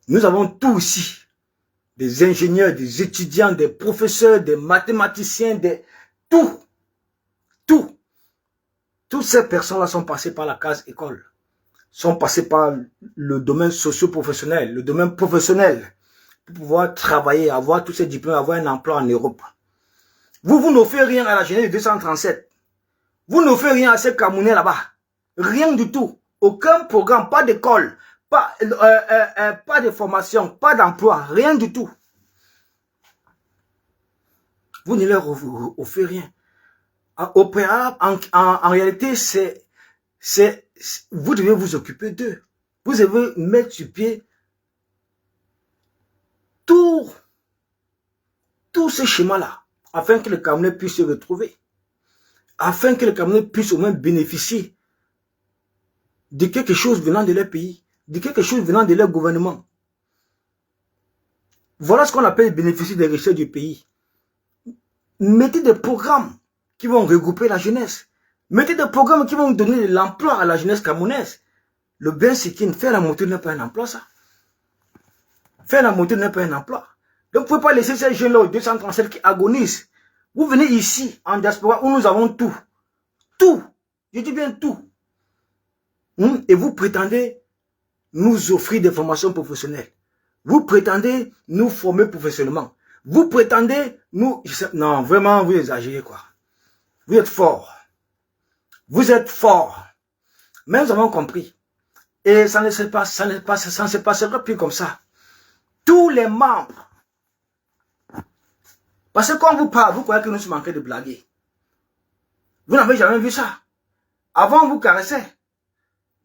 Nous avons tout ici. Des ingénieurs, des étudiants, des professeurs, des mathématiciens, tout. Tout. Toutes ces personnes-là sont passées par la case école. Sont passées par le domaine socio-professionnel, le domaine professionnel. Pour pouvoir travailler, avoir tous ces diplômes, avoir un emploi en Europe. Vous n'offrez rien à la jeunesse de 237. Vous n'offrez rien à ces Camerounais là-bas. Rien du tout. Aucun programme, pas d'école. Pas de formation, pas d'emploi, rien du tout. Vous ne leur offrez rien. En réalité, vous devez vous occuper d'eux. Vous devez mettre sur pied tout ce schéma-là, afin que les Camerounais puissent se retrouver. Afin que les Camerounais puissent au moins bénéficier de quelque chose venant de leur pays. De quelque chose venant de leur gouvernement. Voilà ce qu'on appelle bénéficier des richesses du pays. Mettez des programmes qui vont regrouper la jeunesse. Mettez des programmes qui vont donner de l'emploi à la jeunesse camerounaise. Le bien c'est qu'il fait la montée n'est pas un emploi, ça. Faire la montée n'est pas un emploi. Donc vous ne pouvez pas laisser ces jeunes-là au 237 qui agonisent. Vous venez ici, en diaspora, où nous avons tout. Tout. Je dis bien tout. Et vous prétendez nous offrir des formations professionnelles. Vous prétendez nous former professionnellement. Vous prétendez nous... Non, vraiment, vous exagérez quoi. Vous êtes forts. Vous êtes forts. Mais nous avons compris. Et ça ne se passera plus comme ça. Tous les membres. Parce que quand vous parlez, vous croyez que nous sommes en train de blaguer. Vous n'avez jamais vu ça. Avant, vous caressez.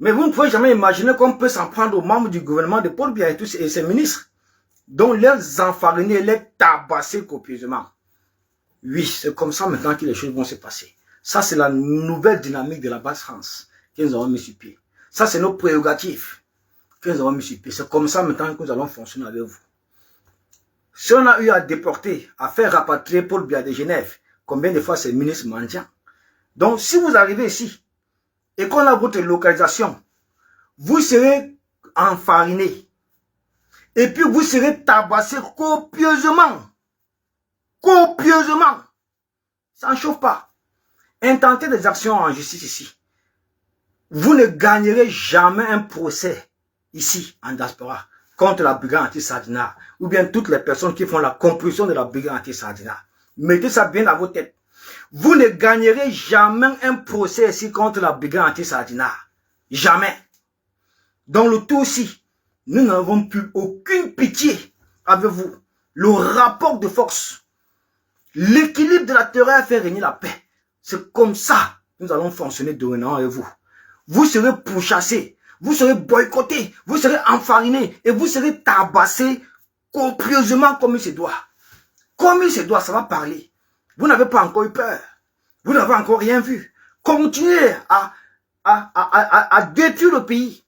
Mais vous ne pouvez jamais imaginer qu'on peut s'en prendre aux membres du gouvernement de Paul Biya et tous ses ministres, dont les enfariner, les tabasser copieusement. Oui, c'est comme ça maintenant que les choses vont se passer. Ça, c'est la nouvelle dynamique de la basse France que nous avons mis sur pied. Ça, c'est nos prérogatives que nous avons mis sur pied. C'est comme ça maintenant que nous allons fonctionner avec vous. Si on a eu à déporter, à faire rapatrier Paul Biya de Genève, combien de fois ces ministres mendiants? Donc, si vous arrivez ici, et qu'on a votre localisation, vous serez enfariné. Et puis vous serez tabassé copieusement. Copieusement. Ça ne chauffe pas. Intentez des actions en justice ici. Vous ne gagnerez jamais un procès ici, en diaspora, contre la brigade anti-Sardina, ou bien toutes les personnes qui font la compulsion de la brigade anti-Sardina. Mettez ça bien à vos têtes. Vous ne gagnerez jamais un procès ici contre la brigade anti-Sardina. Jamais. Dans le tout aussi, nous n'avons plus aucune pitié avec vous. Le rapport de force, l'équilibre de la terreur fait régner la paix. C'est comme ça que nous allons fonctionner dorénavant avec vous. Vous serez pourchassés, vous serez boycottés, vous serez enfarinés et vous serez tabassés copieusement comme il se doit. Comme il se doit, ça va parler. Vous n'avez pas encore eu peur. Vous n'avez encore rien vu. Continuez à détruire le pays.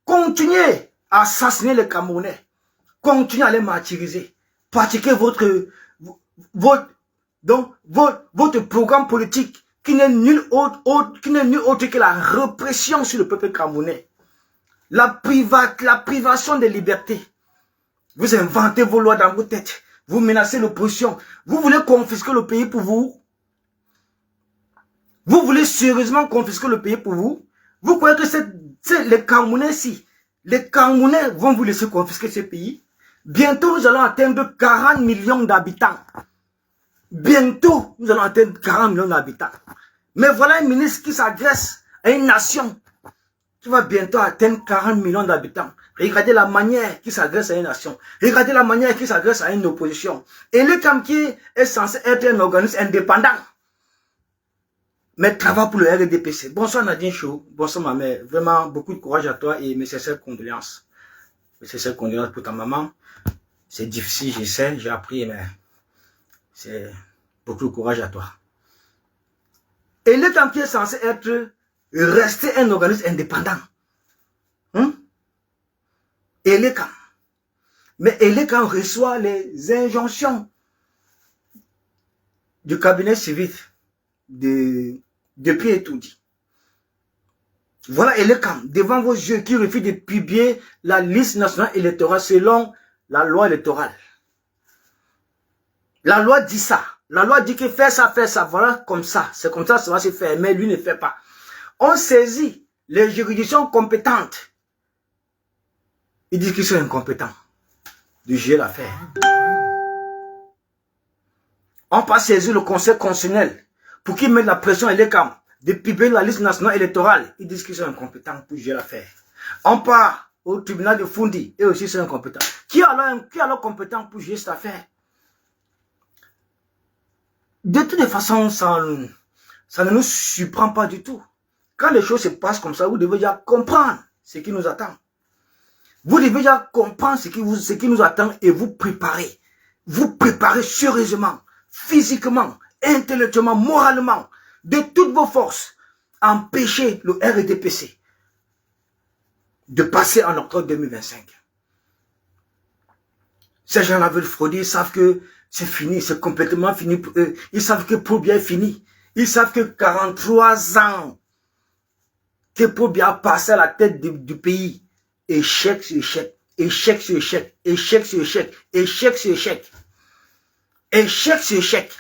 Continuez à assassiner les Camerounais. Continuez à les martyriser. Pratiquez votre programme politique qui n'est nul autre que la répression sur le peuple camerounais. La privation des libertés. Vous inventez vos lois dans vos têtes. Vous menacez l'opposition. Vous voulez confisquer le pays pour vous? Vous voulez sérieusement confisquer le pays pour vous? Vous croyez que c'est les Camerounais ici? Les Camerounais vont vous laisser confisquer ce pays? Bientôt, nous allons atteindre 40 millions d'habitants. Bientôt, nous allons atteindre 40 millions d'habitants. Mais voilà un ministre qui s'adresse à une nation qui va bientôt atteindre 40 millions d'habitants. Regardez la manière qu'il s'adresse à une nation. Regardez la manière qu'il s'adresse à une opposition. Et le Kamki est censé être un organisme indépendant. Mais travaille pour le RDPC. Bonsoir Nadine Chou. Bonsoir ma mère. Vraiment, beaucoup de courage à toi et mes sincères condoléances. Mes sincères condoléances pour ta maman. C'est difficile, je sais, j'ai appris, mais c'est beaucoup de courage à toi. Et le Kamki est censé rester un organisme indépendant. Elekam. Mais Elekam reçoit les injonctions du cabinet civil depuis et tout dit. Voilà Elekam, devant vos yeux, qui refuse de publier la liste nationale électorale selon la loi électorale. La loi dit ça. La loi dit que faire ça, voilà comme ça. C'est comme ça va se faire, mais lui ne fait pas. On saisit les juridictions compétentes. Ils disent qu'ils sont incompétents de gérer l'affaire. On passe saisir le conseil constitutionnel pour qu'il mette la pression à l'ECAM de publier la liste nationale électorale. Ils disent qu'ils sont incompétents pour gérer l'affaire. On part au tribunal de Fundi et aussi sont incompétents. Qui est alors compétent pour gérer cette affaire? De toute façon, ça ne nous surprend pas du tout. Quand les choses se passent comme ça, vous devez déjà comprendre ce qui nous attend. Vous devez déjà comprendre ce qui nous attend et vous préparer. Vous préparer sérieusement, physiquement, intellectuellement, moralement, de toutes vos forces, empêcher le RDPC de passer en octobre 2025. Ces gens-là veulent frauder, ils savent que c'est fini, c'est complètement fini pour eux. Ils savent que Pobia est fini. Ils savent que 43 ans que Pobia a passé à la tête du pays. Échec sur échec, échec sur échec, échec sur échec, échec sur échec, échec sur échec.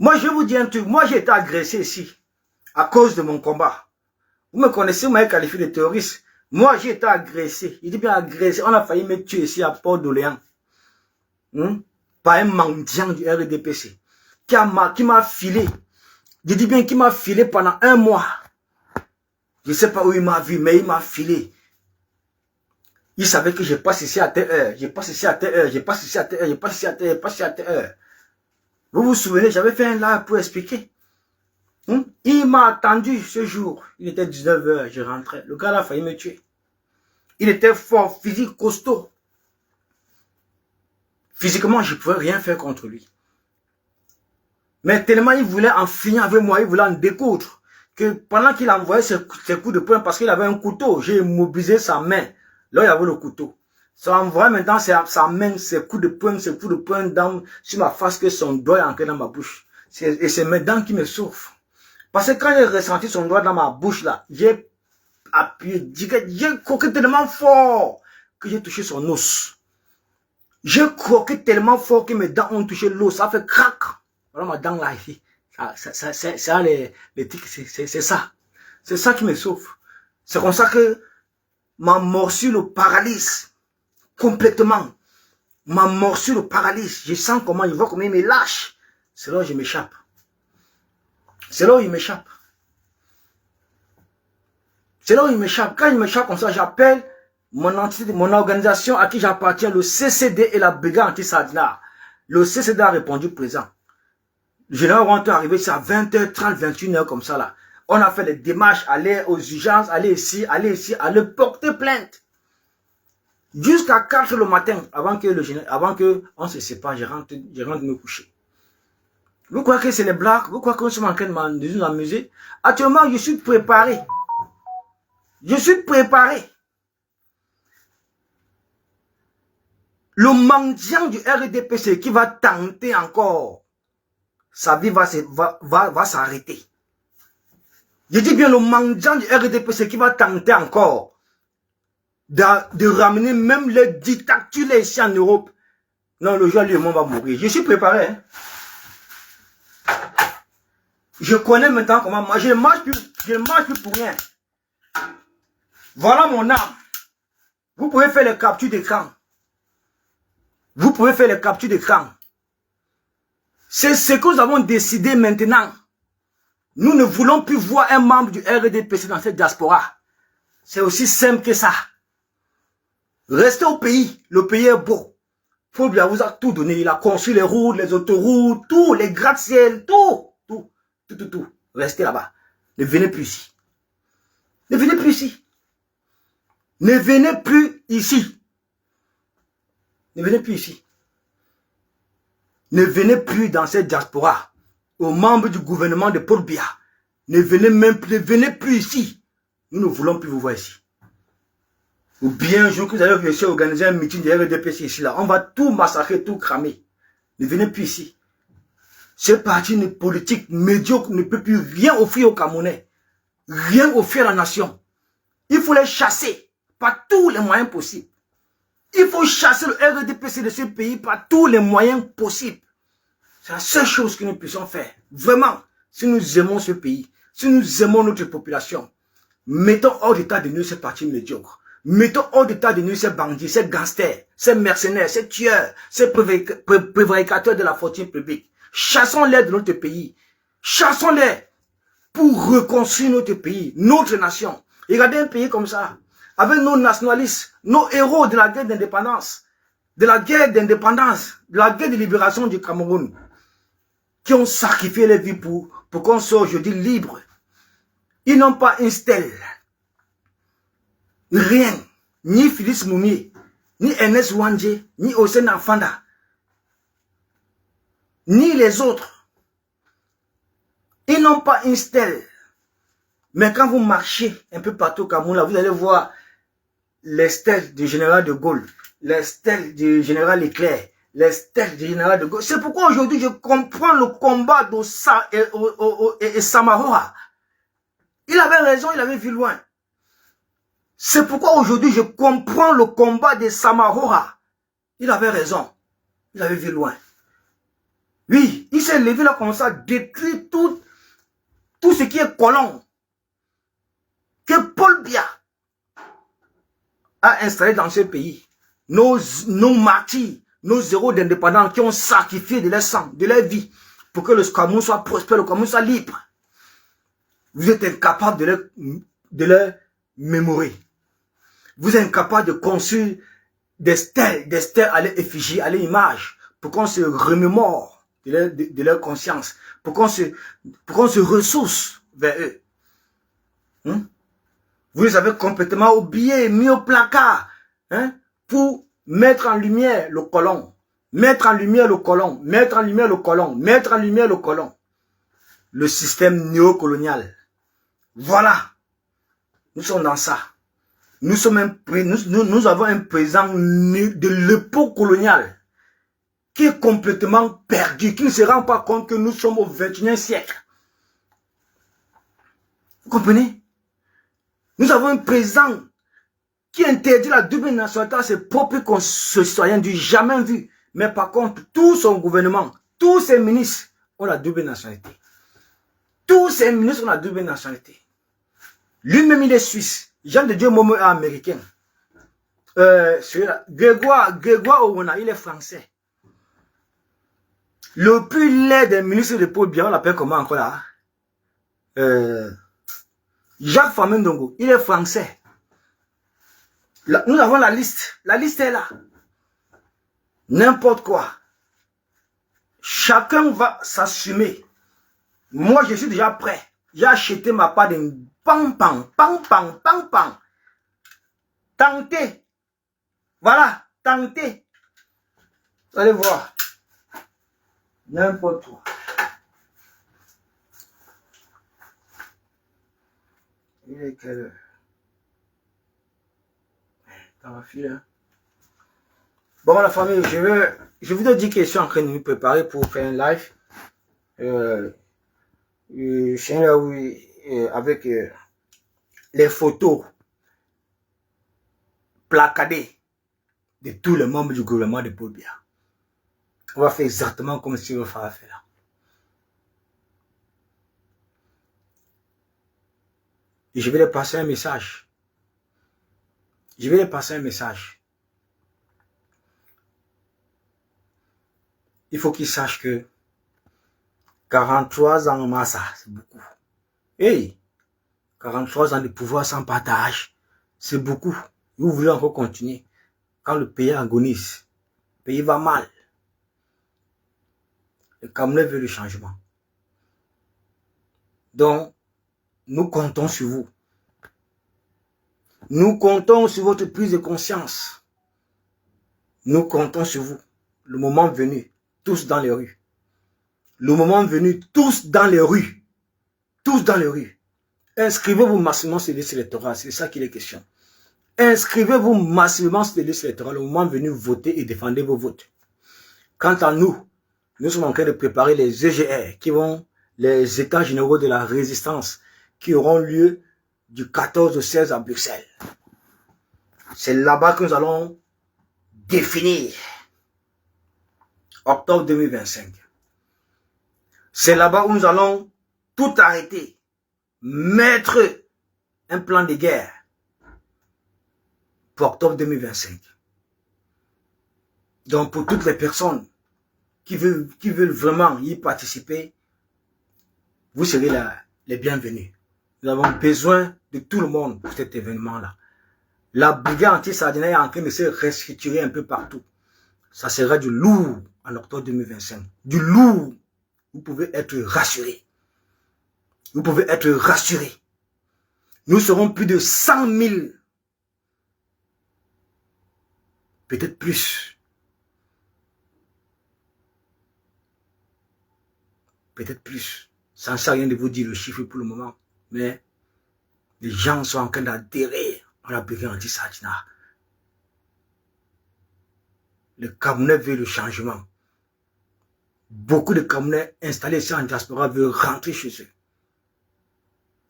Moi, je vous dis un truc, moi j'ai été agressé ici, à cause de mon combat. Vous me connaissez, vous m'avez qualifié de terroriste. Moi, j'ai été agressé, il dit bien agressé, on a failli me tuer ici à Port-d'Orléans. Par un mendiant du RDPC, qui m'a filé, je dis bien qui m'a filé pendant 1 mois. Je ne sais pas où il m'a vu, mais il m'a filé. Il savait que je passe ici à telle heure, je passe ici à telle heure, je passe ici à telle heure, je passe ici à telle heure, je passe ici à telle heure. Vous vous souvenez, j'avais fait un live pour expliquer. Il m'a attendu ce jour. Il était 19 h, je rentrais. Le gars là a failli me tuer. Il était fort, physique, costaud. Physiquement, je ne pouvais rien faire contre lui. Mais tellement il voulait en finir avec moi, il voulait en découdre. Que pendant qu'il envoyait ses coups de poing, parce qu'il avait un couteau, j'ai immobilisé sa main. Là, il y avait le couteau. Ça envoie maintenant sa main, ses coups de poing sur ma face, que son doigt est ancré dans ma bouche. Et c'est mes dents qui me souffrent. Parce que quand j'ai ressenti son doigt dans ma bouche là, j'ai appuyé, j'ai croqué tellement fort que j'ai touché son os. J'ai croqué tellement fort que mes dents ont touché l'os, ça fait crac. Voilà ma dent là ici. Ça les tics, c'est ça. C'est ça qui me sauve. C'est comme ça que ma morsure le paralyse complètement. Ma morsure le paralyse. Je sens comment il va, comment il me lâche. C'est là où je m'échappe. C'est là où il m'échappe. C'est là où il m'échappe. Quand il m'échappe comme ça, j'appelle mon entité, mon organisation à qui j'appartiens, le CCD et la brigade anti-Sadnar. Le CCD a répondu présent. Le général Ouantou est arrivé, c'est à 20h30, 21h comme ça là. On a fait des démarches, aller aux urgences, aller ici, aller porter plainte. Jusqu'à 4h le matin, avant que on se sépare, je rentre me coucher. Vous croyez que c'est les blagues? Vous croyez que nous sommes en train de nous amuser? Actuellement, je suis préparé. Je suis préparé. Le mendiant du RDPC qui va tenter encore, sa vie va s'arrêter. Je dis bien le mendiant du RDPC qui va tenter encore de ramener même les dictatures ici en Europe. Non, le jour, lui, le monde va mourir. Je suis préparé. Hein. Je connais maintenant comment moi. Je ne marche plus pour rien. Voilà mon âme. Vous pouvez faire les captures d'écran. Vous pouvez faire les captures d'écran. C'est ce que nous avons décidé maintenant. Nous ne voulons plus voir un membre du RDPC dans cette diaspora. C'est aussi simple que ça. Restez au pays. Le pays est beau. Fulbert vous a tout donné. Il a construit les routes, les autoroutes, tout, les gratte-ciel, tout. Restez là-bas. Ne venez plus ici. Ne venez plus ici. Ne venez plus ici. Ne venez plus ici. Ne venez plus dans cette diaspora. Aux membres du gouvernement de Paul Biya. Ne venez plus ici. Nous ne voulons plus vous voir ici. Ou bien un jour que vous allez réussir à organiser un meeting de RDPC ici là. On va tout massacrer, tout cramer. Ne venez plus ici. Ce parti politique médiocre ne peut plus rien offrir aux Camerounais. Rien offrir à la nation. Il faut les chasser par tous les moyens possibles. Il faut chasser le RDPC de ce pays par tous les moyens possibles. C'est la seule chose que nous puissions faire. Vraiment, si nous aimons ce pays, si nous aimons notre population, mettons hors d'état de nous ces partis médiocres. Mettons hors d'état de nous ces bandits, ces gangsters, ces mercenaires, ces tueurs, ces prévaricateurs de la fortune publique. Chassons-les de notre pays. Chassons-les pour reconstruire notre pays, notre nation. Regardez un pays comme ça, avec nos nationalistes, nos héros de la guerre d'indépendance, de la guerre de libération du Cameroun, qui ont sacrifié les vies pour qu'on soit aujourd'hui libre. Ils n'ont pas une stèle. Rien. Ni Félix Moumié, ni Ernest Ouandjé, ni Hossein Afanda, ni les autres. Ils n'ont pas une stèle. Mais quand vous marchez un peu partout au Cameroun, là, vous allez voir les stèles du général de Gaulle, les stèles du général Leclerc, les stèles du général de Gaulle. C'est pourquoi aujourd'hui je comprends le combat de Samaroa. Il avait raison, il avait vu loin. C'est pourquoi aujourd'hui je comprends le combat de Samaroa. Il avait raison, il avait vu loin. Oui, il s'est levé là comme ça, détruit tout ce qui est colon que Paul Biya a installé dans ce pays. Nos martyrs, nos héros d'indépendance qui ont sacrifié de leur sang, de leur vie, pour que le Cameroun soit prospère, le Cameroun soit libre. Vous êtes incapable de leur mémorer. Vous êtes incapable de construire des stèles à leur effigie, à leur image, pour qu'on se remémore de leur conscience, pour qu'on se ressource vers eux. Vous les avez complètement oubliés, mis au placard, pour mettre en lumière le colon, mettre en lumière le colon, mettre en lumière le colon, mettre en lumière le colon. Le système néocolonial. Voilà. Nous sommes dans ça. Nous avons un président de l'époque coloniale qui est complètement perdu, qui ne se rend pas compte que nous sommes au XXIe siècle. Vous comprenez? Nous avons un président qui interdit la double nationalité à ses propres concitoyens du jamais vu. Mais par contre, tout son gouvernement, tous ses ministres ont la double nationalité. Tous ces ministres ont la double nationalité. Lui-même, il est suisse. Jean de Dieu Momo est américain. Grégoire Owona, il est français. Le plus laid des ministres de Paul Biya, on l'appelle comment encore là? Jacques Famendongo, il est français. Là, nous avons la liste. La liste est là. N'importe quoi. Chacun va s'assumer. Moi, je suis déjà prêt. J'ai acheté ma part de pam. Tentez. Voilà, tentez. Vous allez voir. N'importe quoi. Il est quelle heure? Dans ma file, hein? Bon, la famille, je vous ai dit que je suis en train de me préparer pour faire un live. Je suis là avec les photos placardées de tous les membres du gouvernement de Paul Biya. On va faire exactement comme si on fera faire là. Et je vais leur passer un message. Je vais leur passer un message. Il faut qu'ils sachent que 43 ans en massa, c'est beaucoup. Hey, 43 ans de pouvoir sans partage, c'est beaucoup. Vous voulez encore continuer. Quand le pays agonise, le pays va mal. Le Cameroun veut le changement. Donc, nous comptons sur vous. Nous comptons sur votre prise de conscience. Nous comptons sur vous. Le moment venu, tous dans les rues. Le moment venu, tous dans les rues. Tous dans les rues. Inscrivez-vous massivement sur les listes électorales. C'est ça qu'il est question. Inscrivez-vous massivement sur les listes électorales. Le moment venu, votez et défendez vos votes. Quant à nous, nous sommes en train de préparer les EGR qui vont, les États généraux de la résistance qui auront lieu du 14 au 16 à Bruxelles. C'est là-bas que nous allons définir octobre 2025. C'est là-bas où nous allons tout arrêter, mettre un plan de guerre pour octobre 2025. Donc pour toutes les personnes qui veulent vraiment y participer, vous serez les bienvenus. Nous avons besoin de tout le monde pour cet événement-là. La brigade anti-sardinaire est en train de se restructurer un peu partout. Ça sera du lourd en octobre 2025. Du lourd. Vous pouvez être rassurés. Vous pouvez être rassurés. Nous serons plus de 100 000. Peut-être plus. Peut-être plus. Ça ne sert à rien de vous dire le chiffre pour le moment. Mais les gens sont en train d'adhérer à la brigade anti-sardinaire. Le Camerounais veut le changement. Beaucoup de Camerounais installés ici en diaspora veulent rentrer chez eux.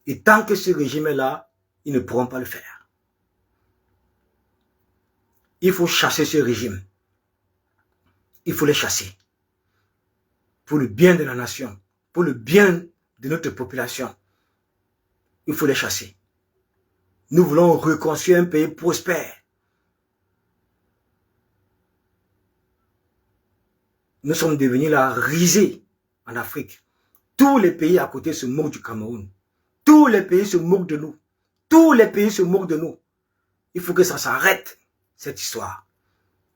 Et tant que ce régime est là, ils ne pourront pas le faire. Il faut chasser ce régime. Il faut les chasser. Pour le bien de la nation, pour le bien de notre population. Il faut les chasser. Nous voulons reconstruire un pays prospère. Nous sommes devenus la risée en Afrique. Tous les pays à côté se moquent du Cameroun. Tous les pays se moquent de nous. Tous les pays se moquent de nous. Il faut que ça s'arrête, cette histoire.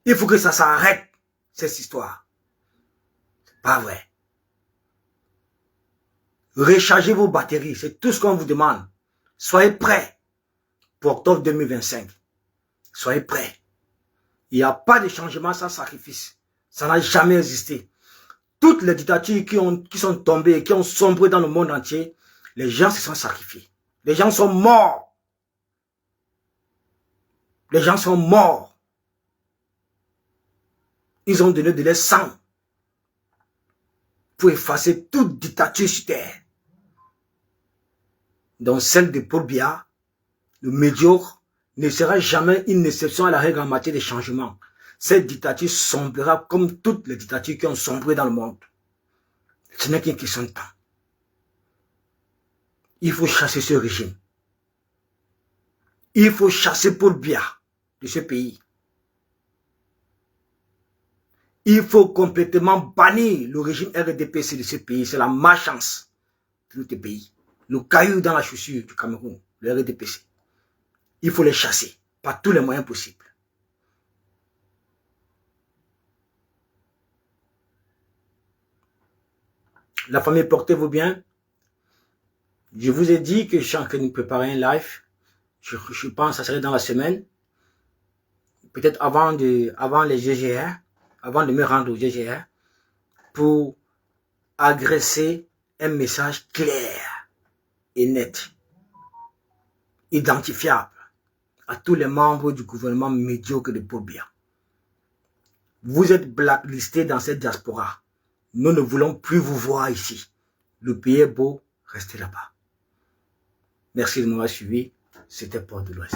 Il faut que ça s'arrête, cette histoire. C'est pas vrai. Rechargez vos batteries, c'est tout ce qu'on vous demande. Soyez prêts pour octobre 2025. Soyez prêts. Il n'y a pas de changement sans sacrifice. Ça n'a jamais existé. Toutes les dictatures qui sont tombées, qui ont sombré dans le monde entier, les gens se sont sacrifiés. Les gens sont morts. Les gens sont morts. Ils ont donné de leur sang pour effacer toute dictature sur terre. Donc celle de Paul Biya, le médiocre, ne sera jamais une exception à la règle en matière de changement. Cette dictature sombrera comme toutes les dictatures qui ont sombré dans le monde. Ce n'est qu'une question de temps. Il faut chasser ce régime. Il faut chasser Paul Biya de ce pays. Il faut complètement bannir le régime RDPC de ce pays. C'est la malchance de notre pays. Le caillou dans la chaussure du Cameroun, le RDPC. Il faut les chasser par tous les moyens possibles. La famille, portez-vous bien. Je vous ai dit que je suis en train de préparer un live. Je pense que ça serait dans la semaine. Peut-être avant les GGR, avant de me rendre au GGR, pour agresser un message clair et net, identifiable à tous les membres du gouvernement médiocre de Paul Biya. Vous êtes blacklistés dans cette diaspora. Nous ne voulons plus vous voir ici. Le pays est beau, restez là-bas. Merci de m'avoir suivi. C'était Porte de l'Ouest.